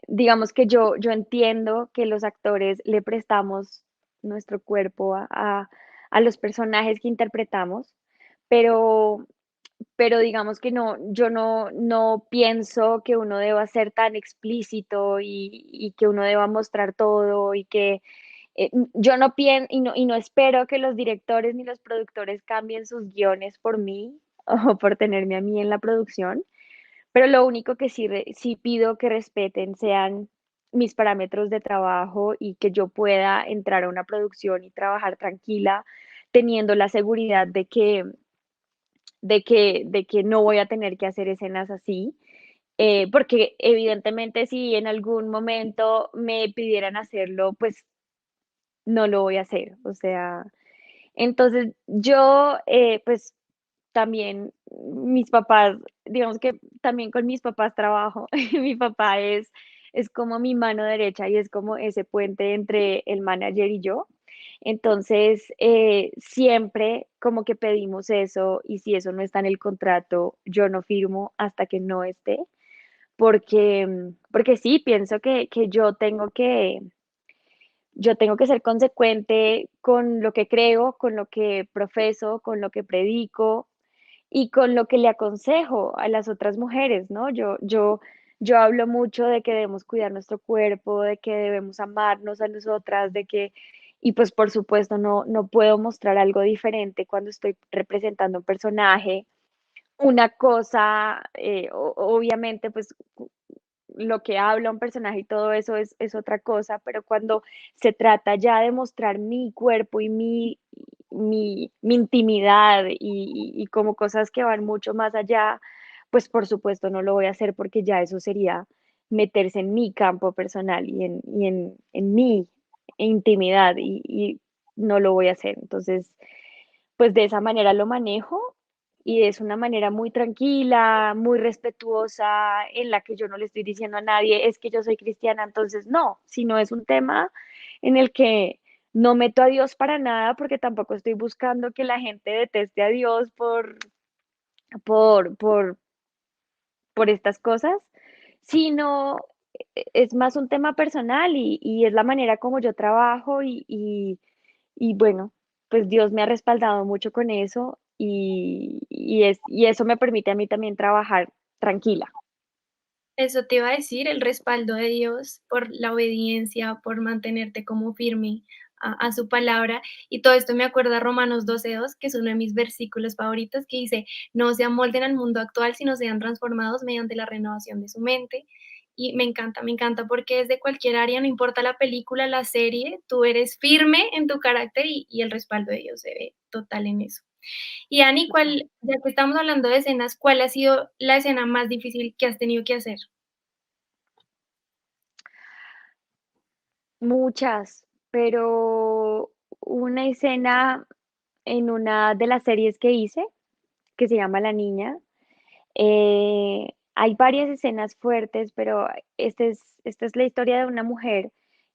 digamos que yo entiendo que los actores le prestamos nuestro cuerpo a los personajes que interpretamos, pero, pero digamos que no, yo no pienso que uno deba ser tan explícito y que uno deba mostrar todo y que yo no pienso y no espero que los directores ni los productores cambien sus guiones por mí o por tenerme a mí en la producción, pero lo único que sí pido que respeten sean mis parámetros de trabajo y que yo pueda entrar a una producción y trabajar tranquila, teniendo la seguridad de que no voy a tener que hacer escenas así. Porque evidentemente si en algún momento me pidieran hacerlo, pues no lo voy a hacer. O sea, entonces yo, pues también mis papás, digamos que también con mis papás trabajo. Mi papá es como mi mano derecha y es como ese puente entre el manager y yo. Entonces, siempre como que pedimos eso y si eso no está en el contrato, yo no firmo hasta que no esté, porque sí, pienso que yo tengo que ser consecuente con lo que creo, con lo que profeso, con lo que predico y con lo que le aconsejo a las otras mujeres, ¿no? Yo hablo mucho de que debemos cuidar nuestro cuerpo, de que debemos amarnos a nosotras, y pues por supuesto no puedo mostrar algo diferente cuando estoy representando un personaje. Una cosa, obviamente, pues lo que habla un personaje y todo eso es otra cosa, pero cuando se trata ya de mostrar mi cuerpo y mi intimidad y como cosas que van mucho más allá, pues por supuesto no lo voy a hacer porque ya eso sería meterse en mi campo personal y en mi intimidad y no lo voy a hacer. Entonces, pues de esa manera lo manejo y es una manera muy tranquila, muy respetuosa, en la que yo no le estoy diciendo a nadie, es que yo soy cristiana, entonces no, sino es un tema en el que no meto a Dios para nada, porque tampoco estoy buscando que la gente deteste a Dios por, por, por estas cosas, sino es más un tema personal y es la manera como yo trabajo y bueno, pues Dios me ha respaldado mucho con eso y eso me permite a mí también trabajar tranquila. Eso te iba a decir, el respaldo de Dios por la obediencia, por mantenerte como firme a su palabra. Y todo esto me acuerda a Romanos 12:2, que es uno de mis versículos favoritos, que dice, no se amolden al mundo actual, sino sean transformados mediante la renovación de su mente. Y me encanta porque desde cualquier área, no importa la película, la serie, tú eres firme en tu carácter y el respaldo de Dios se ve total en eso. Y Ani, ya que estamos hablando de escenas, ¿cuál ha sido la escena más difícil que has tenido que hacer? Muchas, pero una escena en una de las series que hice, que se llama La Niña, hay varias escenas fuertes, pero esta es la historia de una mujer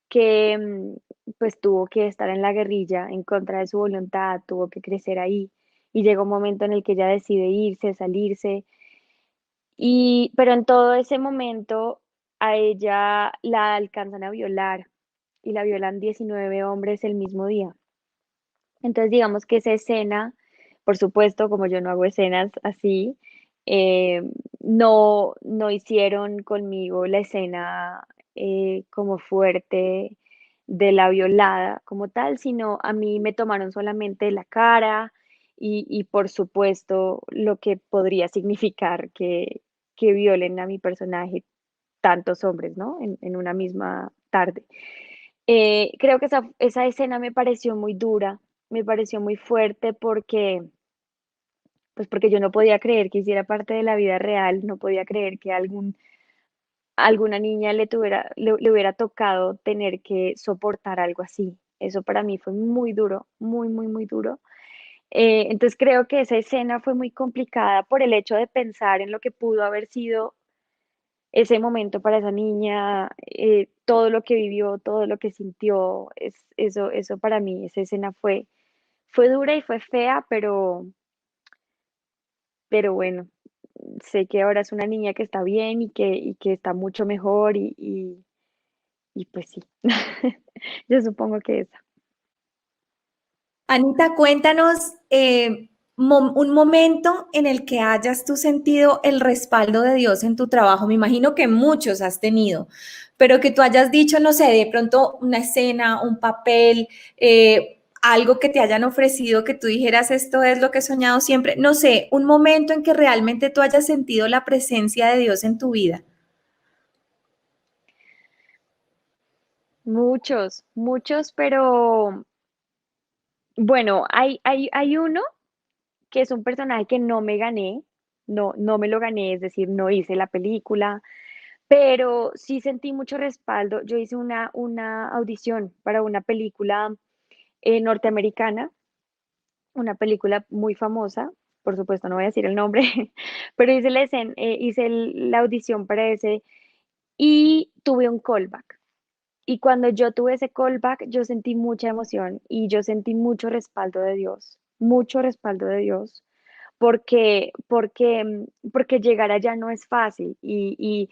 que pues tuvo que estar en la guerrilla en contra de su voluntad, tuvo que crecer ahí y llega un momento en el que ella decide irse, salirse, pero en todo ese momento a ella la alcanzan a violar y la violan 19 hombres el mismo día. Entonces, digamos que esa escena, por supuesto, como yo no hago escenas así, no hicieron conmigo la escena como fuerte de la violada como tal, sino a mí me tomaron solamente la cara y por supuesto lo que podría significar que violen a mi personaje tantos hombres, ¿no? En una misma tarde. Creo que esa escena me pareció muy dura, me pareció muy fuerte pues porque yo no podía creer que hiciera parte de la vida real, no podía creer que alguna niña le hubiera tocado tener que soportar algo así. Eso para mí fue muy duro, muy, muy, muy duro. Entonces creo que esa escena fue muy complicada por el hecho de pensar en lo que pudo haber sido ese momento para esa niña, todo lo que vivió, todo lo que sintió, eso para mí, esa escena fue dura y fue fea, pero bueno, sé que ahora es una niña que está bien y que está mucho mejor y pues sí, yo supongo que esa. Anita, cuéntanos un momento en el que hayas tú sentido el respaldo de Dios en tu trabajo. Me imagino que muchos has tenido, pero que tú hayas dicho, no sé, de pronto una escena, un papel, algo que te hayan ofrecido, que tú dijeras, esto es lo que he soñado siempre. No sé, un momento en que realmente tú hayas sentido la presencia de Dios en tu vida. Muchos, muchos, pero bueno, hay uno que es un personaje que no me gané, no me lo gané, es decir, no hice la película, pero sí sentí mucho respaldo. Yo hice una audición para una película norteamericana, una película muy famosa, por supuesto no voy a decir el nombre, pero hice la audición para ese y tuve un callback. Y cuando yo tuve ese callback, yo sentí mucha emoción y yo sentí mucho respaldo de Dios, porque llegar allá no es fácil y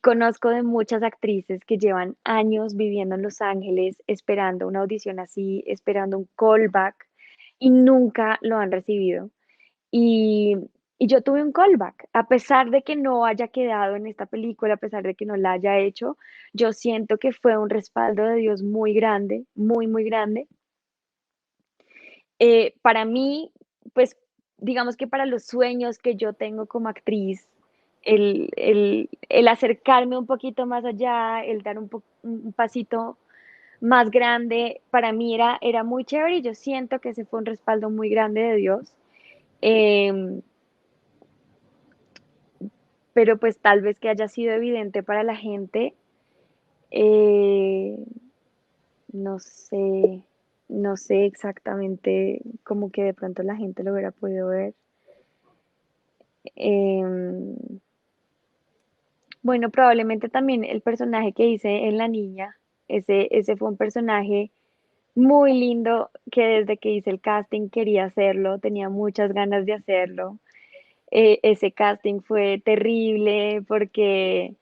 conozco de muchas actrices que llevan años viviendo en Los Ángeles esperando una audición así, esperando un callback y nunca lo han recibido. Y, y yo tuve un callback, a pesar de que no haya quedado en esta película, a pesar de que no la haya hecho, yo siento que fue un respaldo de Dios muy grande, muy, muy grande. Para mí, pues digamos que para los sueños que yo tengo como actriz, el acercarme un poquito más allá, el dar un pasito más grande, para mí era muy chévere y yo siento que ese fue un respaldo muy grande de Dios. Em, pero pues tal vez que haya sido evidente para la gente, eh, no sé, no sé exactamente cómo que de pronto la gente lo hubiera podido ver. Em, bueno, probablemente también el personaje que hice en La Niña, ese fue un personaje muy lindo que desde que hice el casting quería hacerlo, tenía muchas ganas de hacerlo. Ese casting fue terrible porque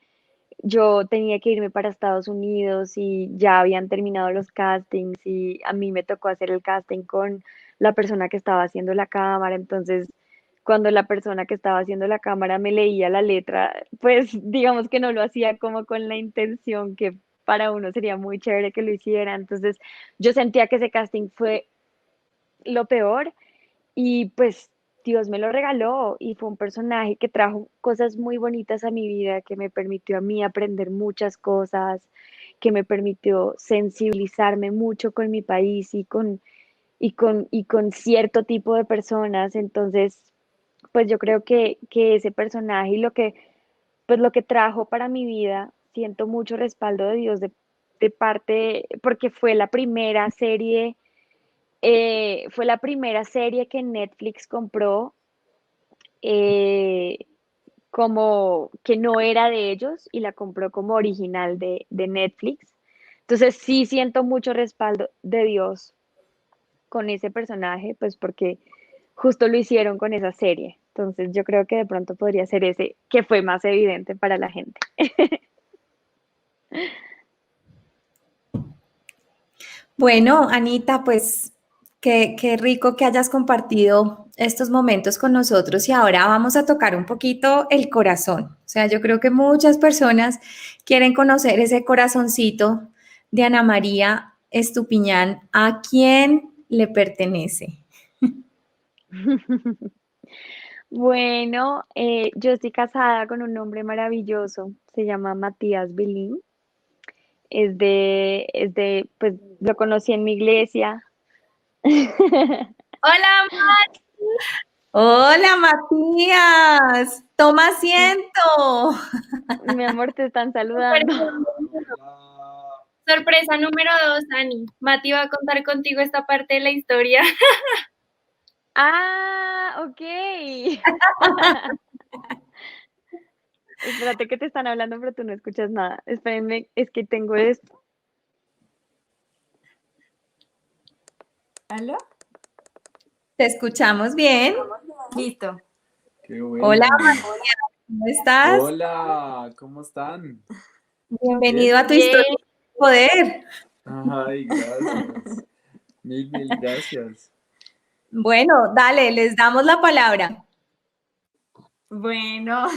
yo tenía que irme para Estados Unidos y ya habían terminado los castings y a mí me tocó hacer el casting con la persona que estaba haciendo la cámara. Entonces, cuando la persona que estaba haciendo la cámara me leía la letra, pues digamos que no lo hacía como con la intención que para uno sería muy chévere que lo hiciera. Entonces, yo sentía que ese casting fue lo peor y pues Dios me lo regaló y fue un personaje que trajo cosas muy bonitas a mi vida, que me permitió a mí aprender muchas cosas, que me permitió sensibilizarme mucho con mi país y con cierto tipo de personas. Entonces, pues yo creo que ese personaje y pues lo que trajo para mi vida, siento mucho respaldo de Dios de parte, porque fue la primera serie que Netflix compró, eh, como que no era de ellos y la compró como original de Netflix. Entonces sí siento mucho respaldo de Dios con ese personaje, pues porque justo lo hicieron con esa serie. Entonces yo creo que de pronto podría ser ese que fue más evidente para la gente. Bueno, Anita, pues qué rico que hayas compartido estos momentos con nosotros y ahora vamos a tocar un poquito el corazón. O sea, yo creo que muchas personas quieren conocer ese corazoncito de Ana María Estupiñán, ¿a quién le pertenece? Bueno, yo estoy casada con un hombre maravilloso, se llama Matías Bilín. Pues lo conocí en mi iglesia. Hola, Hola, Matías, toma asiento. Mi amor, te están saludando. sorpresa número 2, Ani. Mati va a contar contigo esta parte de la historia. Ah, ok. Espérate que te están hablando, pero tú no escuchas nada. Espérenme, es que tengo esto. ¿Aló? Te escuchamos bien. Listo. Qué bueno. Hola, Matías, ¿cómo estás? Hola, ¿cómo están? Bienvenido Bien. a tu historia de poder. Ay, gracias. Mil gracias. Bueno, dale, les damos la palabra. Bueno,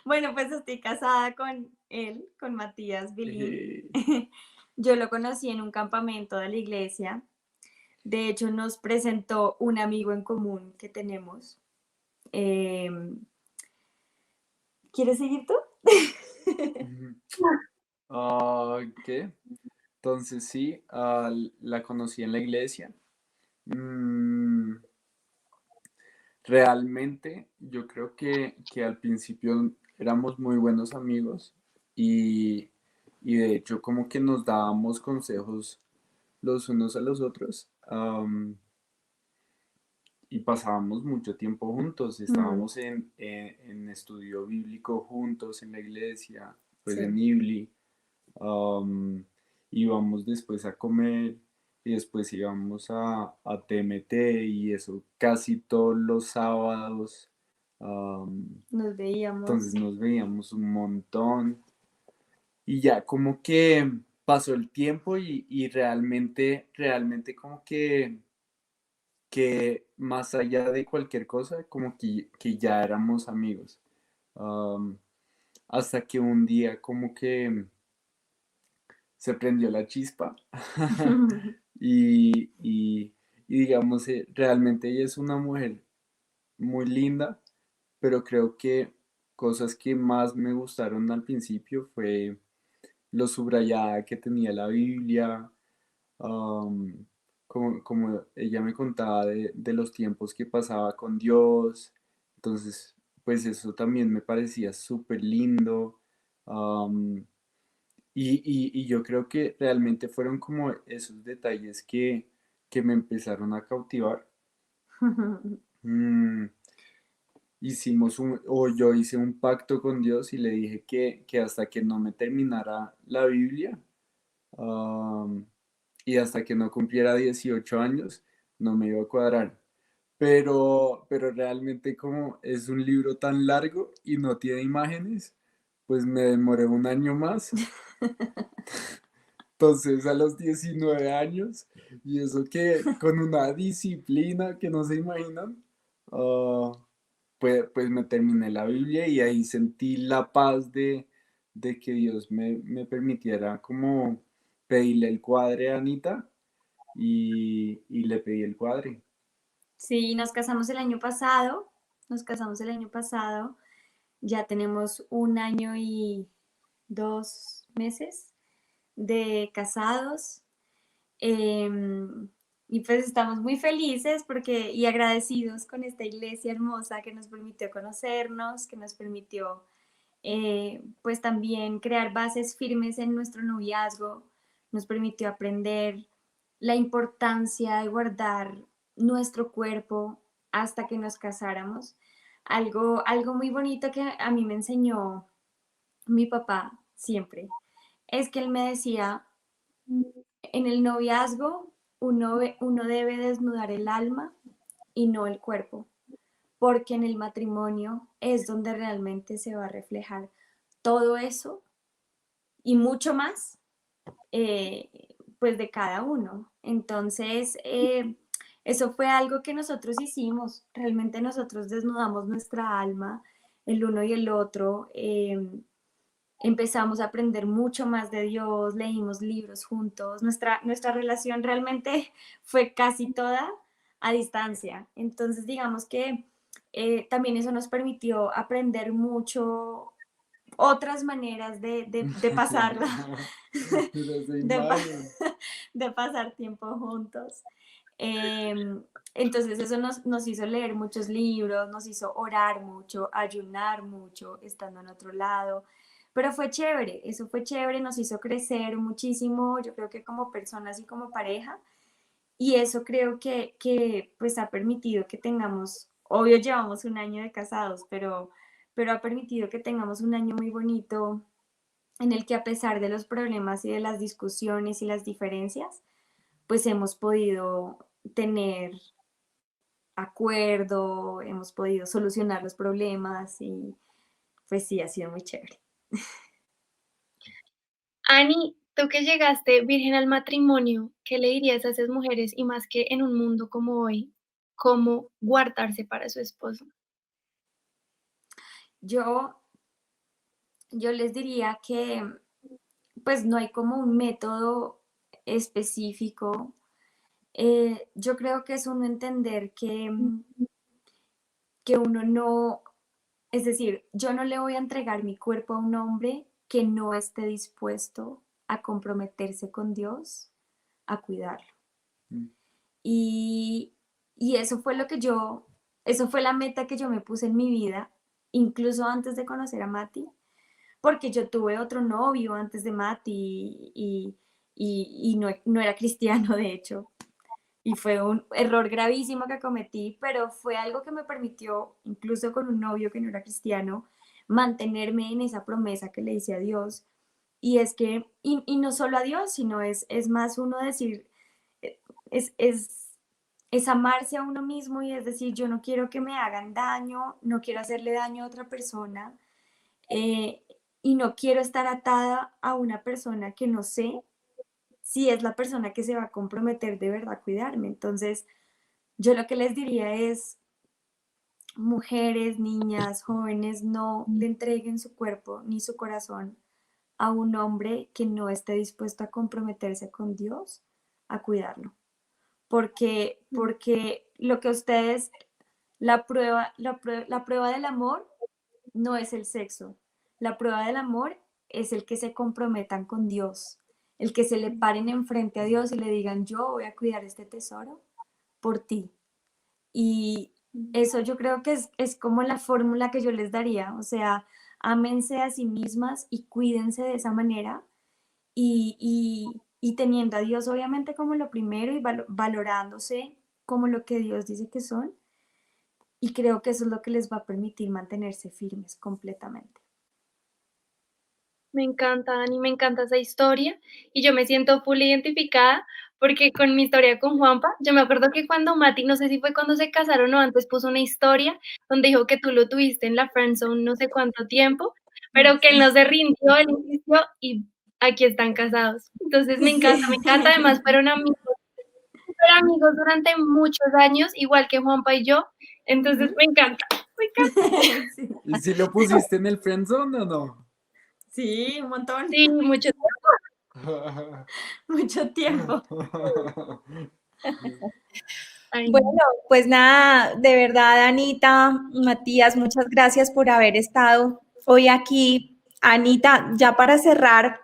bueno, pues estoy casada con él, con Matías Bilín. Yo lo conocí en un campamento de la iglesia. De hecho, nos presentó un amigo en común que tenemos. ¿Quieres seguir tú? ¿Qué? Entonces sí, la conocí en la iglesia. Mm, realmente yo creo que al principio éramos muy buenos amigos y de hecho como que nos dábamos consejos los unos a los otros. Y pasábamos mucho tiempo juntos, estábamos en estudio bíblico juntos en la iglesia, pues Sí. en Ibli, íbamos después a comer y después íbamos a TMT y eso casi todos los sábados. Nos veíamos. Entonces nos veíamos un montón y ya como que pasó el tiempo y realmente como que más allá de cualquier cosa, como que ya éramos amigos. Am, hasta que un día como que se prendió la chispa y, y- y digamos, realmente ella es una mujer muy linda, pero creo que cosas que más me gustaron al principio fue lo subrayada que tenía la Biblia, am, como ella me contaba de los tiempos que pasaba con Dios, entonces pues eso también me parecía súper lindo, am, y yo creo que realmente fueron como esos detalles que me empezaron a cautivar. Mm, o yo hice un pacto con Dios y le dije que hasta que no me terminara la Biblia, am, y hasta que no cumpliera 18 años, no me iba a cuadrar. Pero realmente como es un libro tan largo y no tiene imágenes, pues me demoré un año más. Entonces a los 19 años, y eso que con una disciplina que no se imaginan, ah, pues me terminé la Biblia y ahí sentí la paz de que Dios me permitiera como pedirle el cuadre a Anita y le pedí el cuadre. Sí, nos casamos el año pasado, ya tenemos 1 año y 2 meses de casados. Y pues estamos muy felices y agradecidos con esta iglesia hermosa que nos permitió conocernos, que nos permitió pues también crear bases firmes en nuestro noviazgo, nos permitió aprender la importancia de guardar nuestro cuerpo hasta que nos casáramos. Algo muy bonito que a mí me enseñó mi papá siempre es que él me decía, en el noviazgo uno debe desnudar el alma y no el cuerpo, porque en el matrimonio es donde realmente se va a reflejar todo eso y mucho más, pues de cada uno. Entonces, eso fue algo que nosotros hicimos, realmente nosotros desnudamos nuestra alma, el uno y el otro. Empezamos a aprender mucho más de Dios, leímos libros juntos, nuestra relación realmente fue casi toda a distancia. Entonces, digamos que también eso nos permitió aprender mucho otras maneras de pasarla, de pasar tiempo juntos. Entonces eso nos hizo leer muchos libros, nos hizo orar mucho, ayunar mucho, estando en otro lado. Pero fue chévere, eso fue chévere, nos hizo crecer muchísimo, yo creo que como personas y como pareja, y eso creo que pues ha permitido que tengamos, obvio llevamos 1 año de casados, pero ha permitido que tengamos un año muy bonito en el que a pesar de los problemas y de las discusiones y las diferencias, pues hemos podido tener acuerdo, hemos podido solucionar los problemas y pues sí, ha sido muy chévere. Ani, tú que llegaste virgen al matrimonio, ¿qué le dirías a esas mujeres y más que en un mundo como hoy, cómo guardarse para su esposo? Yo les diría que pues no hay como un método específico. Yo creo que es uno entender que uno no, es decir, yo no le voy a entregar mi cuerpo a un hombre que no esté dispuesto a comprometerse con Dios, a cuidarlo. Y, y eso fue eso fue la meta que yo me puse en mi vida, incluso antes de conocer a Mati, porque yo tuve otro novio antes de Mati y no era cristiano, de hecho, y fue un error gravísimo que cometí, pero fue algo que me permitió, incluso con un novio que no era cristiano, mantenerme en esa promesa que le hice a Dios. Y es que, y no solo a Dios, sino es más uno decir, es, es, es amarse a uno mismo y es decir, yo no quiero que me hagan daño, no quiero hacerle daño a otra persona, eh, y no quiero estar atada a una persona que no sé si es la persona que se va a comprometer de verdad a cuidarme. Entonces, yo lo que les diría es, mujeres, niñas, jóvenes, no le entreguen su cuerpo ni su corazón a un hombre que no esté dispuesto a comprometerse con Dios a cuidarlo. Porque lo que ustedes, la prueba del amor no es el sexo. La prueba del amor es el que se comprometan con Dios, el que se le paren enfrente a Dios y le digan, yo voy a cuidar este tesoro por ti. Y eso yo creo que es como la fórmula que yo les daría, o sea, ámense a sí mismas y cuídense de esa manera y teniendo a Dios obviamente como lo primero y valorándose como lo que Dios dice que son. Y creo que eso es lo que les va a permitir mantenerse firmes completamente. Me encanta, Dani, me encanta esa historia y yo me siento full identificada porque con mi historia con Juanpa, yo me acuerdo que cuando Mati, no sé si fue cuando se casaron o antes, puso una historia donde dijo que tú lo tuviste en la friendzone no sé cuánto tiempo, pero que él no se rindió, él insistió y aquí están casados. Entonces me encanta. Además, fueron amigos durante muchos años, igual que Juanpa y yo. Entonces me encanta. ¿Y si lo pusiste en el friendzone o no? Sí, un montón. Sí, mucho Mucho tiempo. Bueno, pues nada, de verdad, Anita, Matías, muchas gracias por haber estado hoy aquí. Anita, ya para cerrar,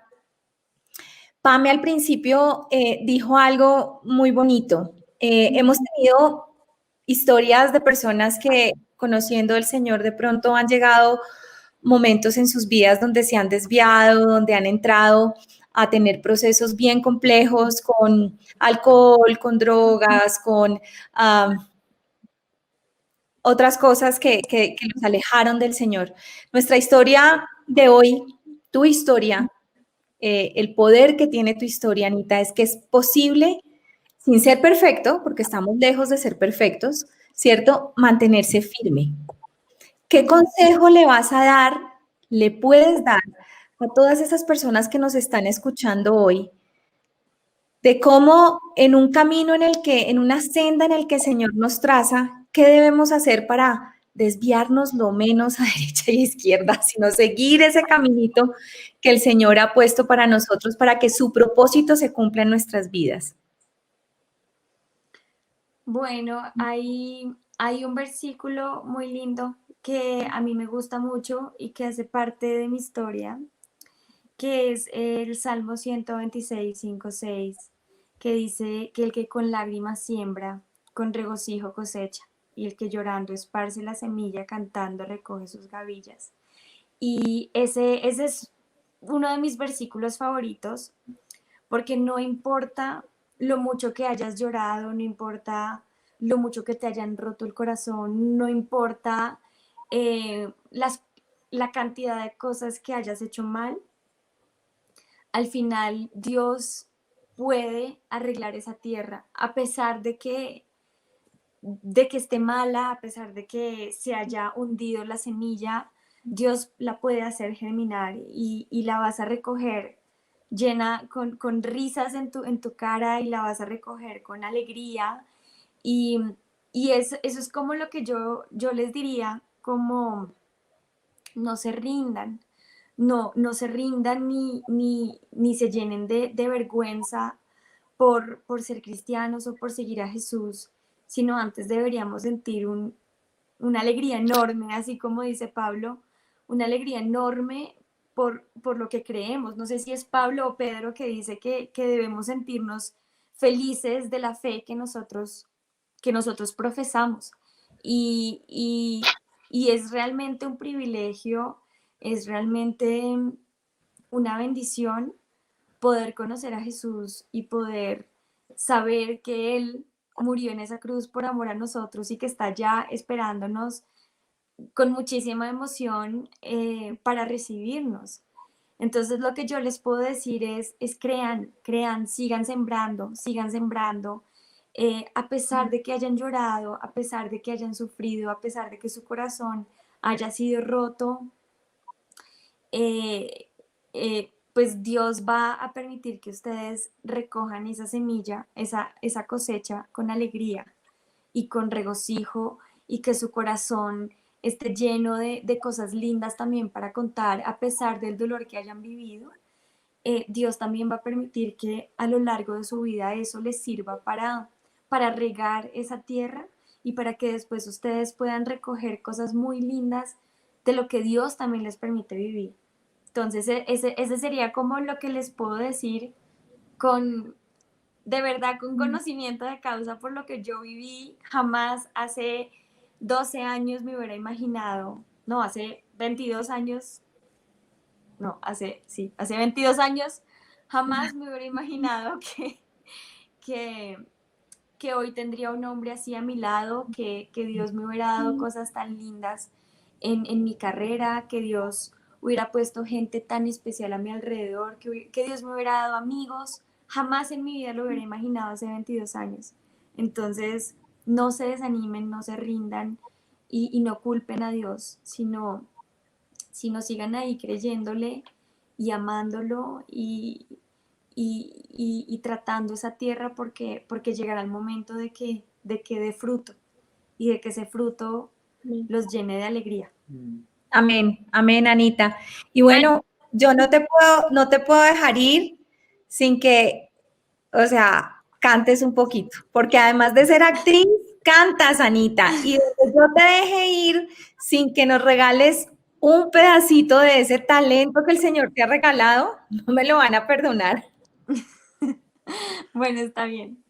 Pame al principio dijo algo muy bonito. Hemos tenido historias de personas que, conociendo al Señor, de pronto han llegado momentos en sus vidas donde se han desviado, donde han entrado a tener procesos bien complejos con alcohol, con drogas, con otras cosas que los alejaron del Señor. Nuestra historia de hoy, tu historia, el poder que tiene tu historia, Anita, es que es posible, sin ser perfecto, porque estamos lejos de ser perfectos, ¿cierto? Mantenerse firme. ¿Qué consejo le vas a dar, le puedes dar a todas esas personas que nos están escuchando hoy, de cómo en un camino en una senda en el que el Señor nos traza, qué debemos hacer para desviarnos lo menos a derecha y izquierda, sino seguir ese caminito que el Señor ha puesto para nosotros, para que su propósito se cumpla en nuestras vidas? Bueno, hay un versículo muy lindo que a mí me gusta mucho y que hace parte de mi historia, que es el Salmo 126, 5, 6, que dice que el que con lágrimas siembra, con regocijo cosecha, y el que llorando esparce la semilla, cantando recoge sus gavillas. Y ese es uno de mis versículos favoritos, porque no importa lo mucho que hayas llorado, no importa lo mucho que te hayan roto el corazón, no importa la cantidad de cosas que hayas hecho mal, al final Dios puede arreglar esa tierra, a pesar de que esté mala, a pesar de que se haya hundido la semilla, Dios la puede hacer germinar y la vas a recoger llena con risas en tu cara, y la vas a recoger con alegría. Y, eso es como lo que yo les diría, como no se rindan, no se rindan ni se llenen de vergüenza por ser cristianos o por seguir a Jesús, sino antes deberíamos sentir una alegría enorme, así como dice Pablo, una alegría enorme por lo que creemos. No sé si es Pablo o Pedro que dice que debemos sentirnos felices de la fe que nosotros profesamos. Y es realmente un privilegio, es realmente una bendición poder conocer a Jesús y poder saber que Él murió en esa cruz por amor a nosotros y que está ya esperándonos con muchísima emoción para recibirnos. Entonces lo que yo les puedo decir es crean, sigan sembrando, a pesar de que hayan llorado, a pesar de que hayan sufrido, a pesar de que su corazón haya sido roto, pues Dios va a permitir que ustedes recojan esa semilla, esa cosecha con alegría y con regocijo, y que su corazón esté lleno de cosas lindas también para contar, a pesar del dolor que hayan vivido. Dios también va a permitir que a lo largo de su vida eso les sirva para regar esa tierra y para que después ustedes puedan recoger cosas muy lindas de lo que Dios también les permite vivir. Entonces, ese sería como lo que les puedo decir de verdad, con conocimiento de causa por lo que yo viví. Jamás hace 12 años me hubiera imaginado, no, hace 22 años, no, hace 22 años, jamás me hubiera imaginado que hoy tendría un hombre así a mi lado, que Dios me hubiera dado cosas tan lindas en mi carrera, que Dios hubiera puesto gente tan especial a mi alrededor, que Dios me hubiera dado amigos. Jamás en mi vida lo hubiera imaginado hace 22 años. Entonces, no se desanimen, no se rindan y no culpen a Dios, sino sigan ahí creyéndole y amándolo y tratando esa tierra porque llegará el momento de que dé fruto y de que ese fruto los llene de alegría. Amén, amén, Anita. Y bueno, yo no te puedo dejar ir sin que, o sea, cantes un poquito, porque además de ser actriz, cantas, Anita, y de que yo te deje ir sin que nos regales un pedacito de ese talento que el Señor te ha regalado, no me lo van a perdonar. Bueno, está bien.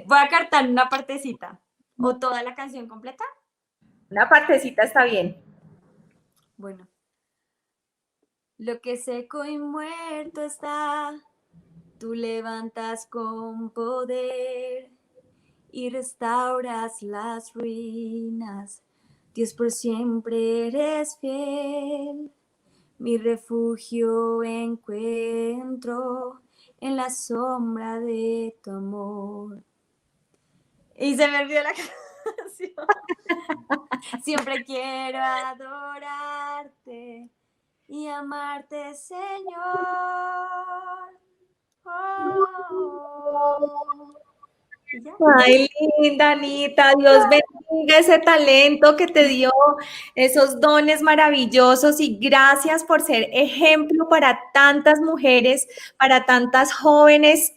Voy a cantar una partecita. ¿O toda la canción completa? Una partecita está bien. Bueno. Lo que seco y muerto está, tú levantas con poder y restauras las ruinas. Dios, por siempre eres fiel. Mi refugio encuentro en la sombra de tu amor. Y se me olvidó la canción. Siempre quiero adorarte y amarte, Señor. Ay, linda Anita, Dios bendiga ese talento que te dio, esos dones maravillosos y gracias por ser ejemplo para tantas mujeres, para tantas jóvenes,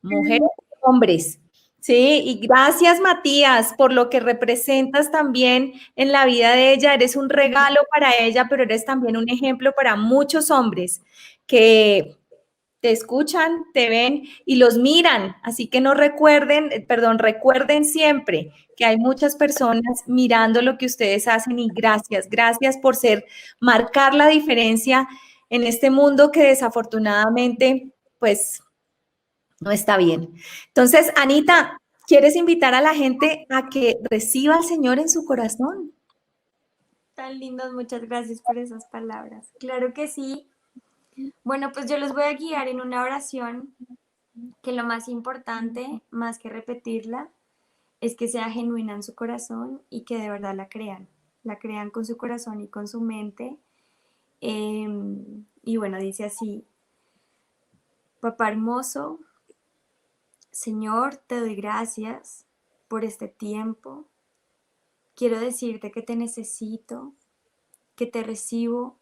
mujeres y hombres. Sí, y gracias Matías por lo que representas también en la vida de ella. Eres un regalo para ella, pero eres también un ejemplo para muchos hombres que te escuchan, te ven y los miran. Así que recuerden siempre que hay muchas personas mirando lo que ustedes hacen y gracias por marcar la diferencia en este mundo que desafortunadamente, pues, no está bien. Entonces, Anita, ¿quieres invitar a la gente a que reciba al Señor en su corazón? Tan lindos, muchas gracias por esas palabras. Claro que sí. Bueno, pues yo los voy a guiar en una oración que lo más importante, más que repetirla, es que sea genuina en su corazón y que de verdad la crean con su corazón y con su mente. Y bueno, dice así: Papá hermoso, Señor, te doy gracias por este tiempo. Quiero decirte que te necesito, que te recibo,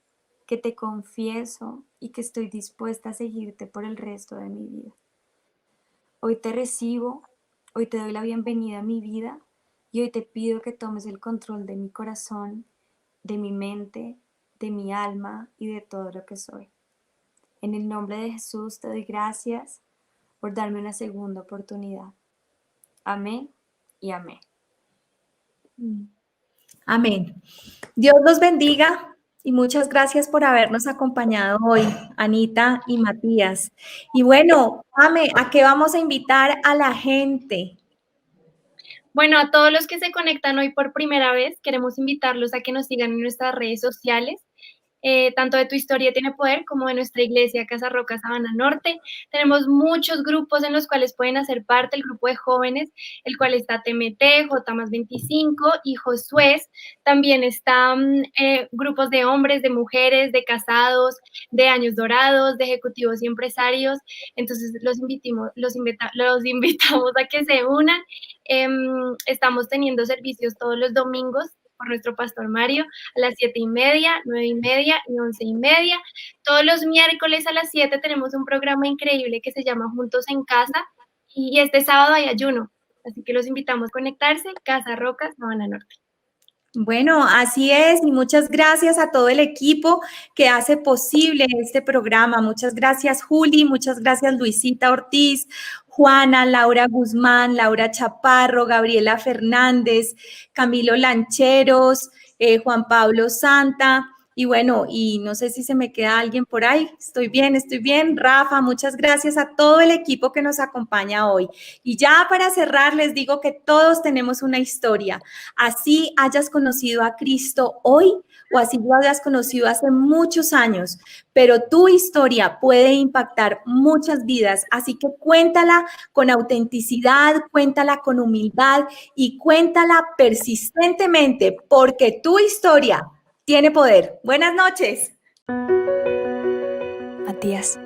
que te confieso y que estoy dispuesta a seguirte por el resto de mi vida. Hoy te recibo, hoy te doy la bienvenida a mi vida y hoy te pido que tomes el control de mi corazón, de mi mente, de mi alma y de todo lo que soy. En el nombre de Jesús te doy gracias por darme una segunda oportunidad. Amén y amén. Amén. Dios los bendiga y muchas gracias por habernos acompañado hoy, Anita y Matías. Y bueno, ¿a qué vamos a invitar a la gente? Bueno, a todos los que se conectan hoy por primera vez, queremos invitarlos a que nos sigan en nuestras redes sociales. Tanto de Tu Historia Tiene Poder como de nuestra iglesia Casa Roca Sabana Norte. Tenemos muchos grupos en los cuales pueden hacer parte, el grupo de jóvenes, el cual está TMT, J+25 y Josué. También están grupos de hombres, de mujeres, de casados, de años dorados, de ejecutivos y empresarios. Entonces los invitamos a que se unan. Estamos teniendo servicios todos los domingos por nuestro pastor Mario, a las 7:30, 9:30 y 11:30. Todos los miércoles a las 7 tenemos un programa increíble que se llama Juntos en Casa y este sábado hay ayuno, así que los invitamos a conectarse, Casa Roca Sabana Norte. Bueno, así es, y muchas gracias a todo el equipo que hace posible este programa. Muchas gracias, Juli, muchas gracias, Luisita Ortiz, Juana, Laura Guzmán, Laura Chaparro, Gabriela Fernández, Camilo Lancheros, Juan Pablo Santa. Y bueno, y no sé si se me queda alguien por ahí. Estoy bien. Rafa, muchas gracias a todo el equipo que nos acompaña hoy. Y ya para cerrar, les digo que todos tenemos una historia. Así hayas conocido a Cristo hoy o así lo hayas conocido hace muchos años, pero tu historia puede impactar muchas vidas. Así que cuéntala con autenticidad, cuéntala con humildad y cuéntala persistentemente, porque tu historia tiene poder. Buenas noches. Matías,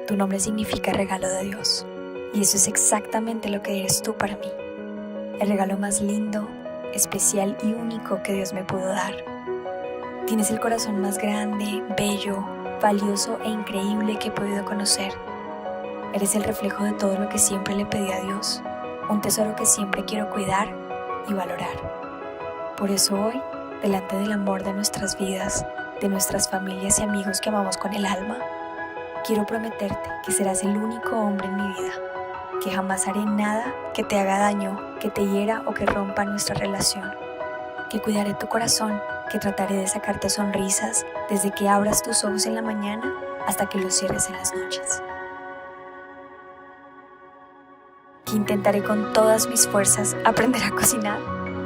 tu nombre significa regalo de Dios. Y eso es exactamente lo que eres tú para mí. El regalo más lindo, especial y único que Dios me pudo dar. Tienes el corazón más grande, bello, valioso e increíble que he podido conocer. Eres el reflejo de todo lo que siempre le pedí a Dios, un tesoro que siempre quiero cuidar y valorar. Por eso hoy, delante del amor de nuestras vidas, de nuestras familias y amigos que amamos con el alma, quiero prometerte que serás el único hombre en mi vida, que jamás haré nada que te haga daño, que te hiera o que rompa nuestra relación, que cuidaré tu corazón, que trataré de sacarte sonrisas desde que abras tus ojos en la mañana hasta que los cierres en las noches, que intentaré con todas mis fuerzas aprender a cocinar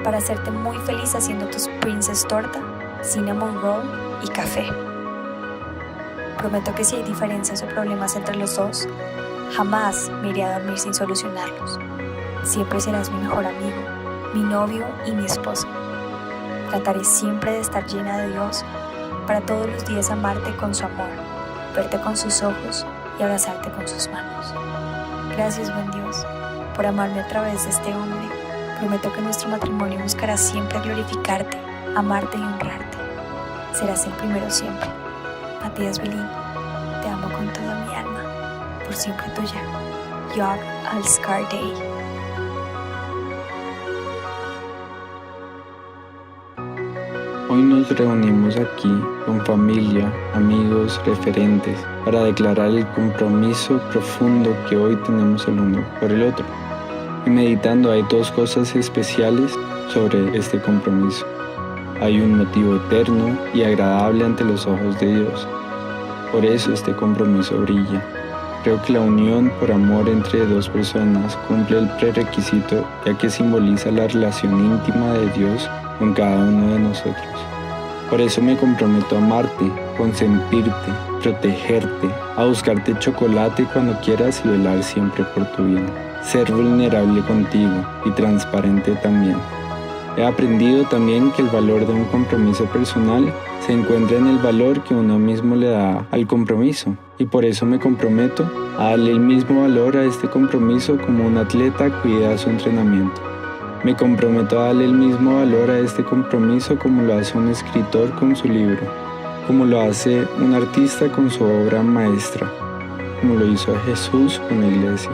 para hacerte muy feliz haciendo tus princess torta, cinnamon roll y café. Prometo que si hay diferencias o problemas entre los dos, jamás me iré a dormir sin solucionarlos. Siempre serás mi mejor amigo, mi novio y mi esposo. Trataré siempre de estar llena de Dios para todos los días amarte con su amor, verte con sus ojos y abrazarte con sus manos. Gracias, buen Dios, por amarme a través de este hombre. Prometo que nuestro matrimonio buscará siempre glorificarte, amarte y honrarte. Serás el primero siempre. Matías Bilín, te amo con toda mi alma. Por siempre tuya. Yob Al-Skar Day. Hoy nos reunimos aquí con familia, amigos, referentes, para declarar el compromiso profundo que hoy tenemos el uno por el otro. Y meditando hay dos cosas especiales sobre este compromiso. Hay un motivo eterno y agradable ante los ojos de Dios. Por eso este compromiso brilla. Creo que la unión por amor entre dos personas cumple el prerequisito, ya que simboliza la relación íntima de Dios con cada uno de nosotros. Por eso me comprometo a amarte, consentirte, protegerte, a buscarte chocolate cuando quieras y velar siempre por tu bien. Ser vulnerable contigo y transparente también. He aprendido también que el valor de un compromiso personal se encuentra en el valor que uno mismo le da al compromiso, y por eso me comprometo a darle el mismo valor a este compromiso como un atleta cuida su entrenamiento. Me comprometo a darle el mismo valor a este compromiso como lo hace un escritor con su libro, como lo hace un artista con su obra maestra, como lo hizo Jesús con la iglesia.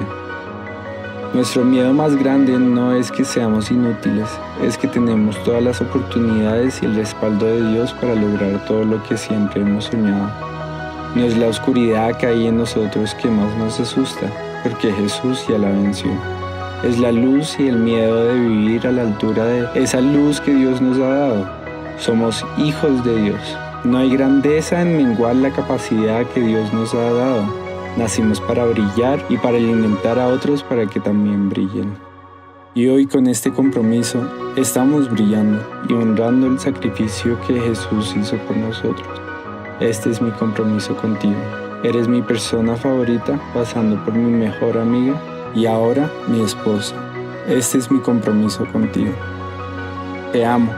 Nuestro miedo más grande no es que seamos inútiles, es que tenemos todas las oportunidades y el respaldo de Dios para lograr todo lo que siempre hemos soñado. No es la oscuridad que hay en nosotros que más nos asusta, porque Jesús ya la venció. Es la luz y el miedo de vivir a la altura de esa luz que Dios nos ha dado. Somos hijos de Dios. No hay grandeza en menguar la capacidad que Dios nos ha dado. Nacimos para brillar y para alimentar a otros para que también brillen. Y hoy con este compromiso estamos brillando y honrando el sacrificio que Jesús hizo por nosotros. Este es mi compromiso contigo. Eres mi persona favorita, pasando por mi mejor amiga y ahora mi esposa. Este es mi compromiso contigo. Te amo.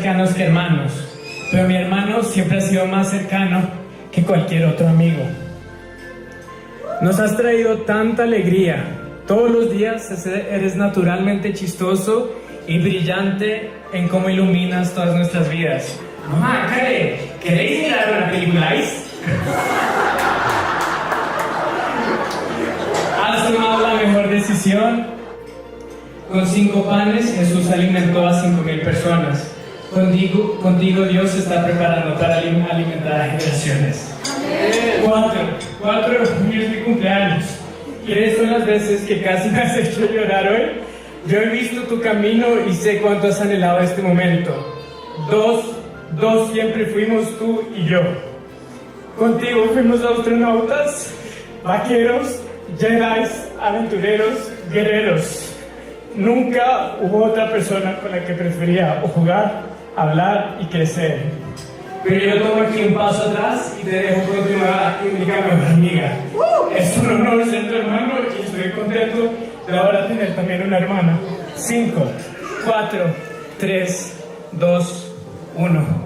cercanos que hermanos, pero mi hermano siempre ha sido más cercano que cualquier otro amigo. Nos has traído tanta alegría. Todos los días eres naturalmente chistoso y brillante en cómo iluminas todas nuestras vidas. Mamá, Karen, ¿queréis mirar una película? Has tomado la mejor decisión. Con 5 panes Jesús alimentó a 5,000 personas. Contigo Dios se está preparando para alimentar a generaciones. 4 de junio es mi cumpleaños. Y estas son las veces que casi me has hecho llorar hoy. Yo he visto tu camino y sé cuánto has anhelado este momento. 2 siempre fuimos tú y yo. Contigo fuimos astronautas, vaqueros, jedis, aventureros, guerreros. Nunca hubo otra persona con la que prefería jugar, hablar y crecer. Pero yo tomo aquí un paso atrás y te dejo con tu única mejor amiga. Es un honor ser tu hermano y estoy contento de ahora tener también una hermana. 5, 4, 3, 2, 1.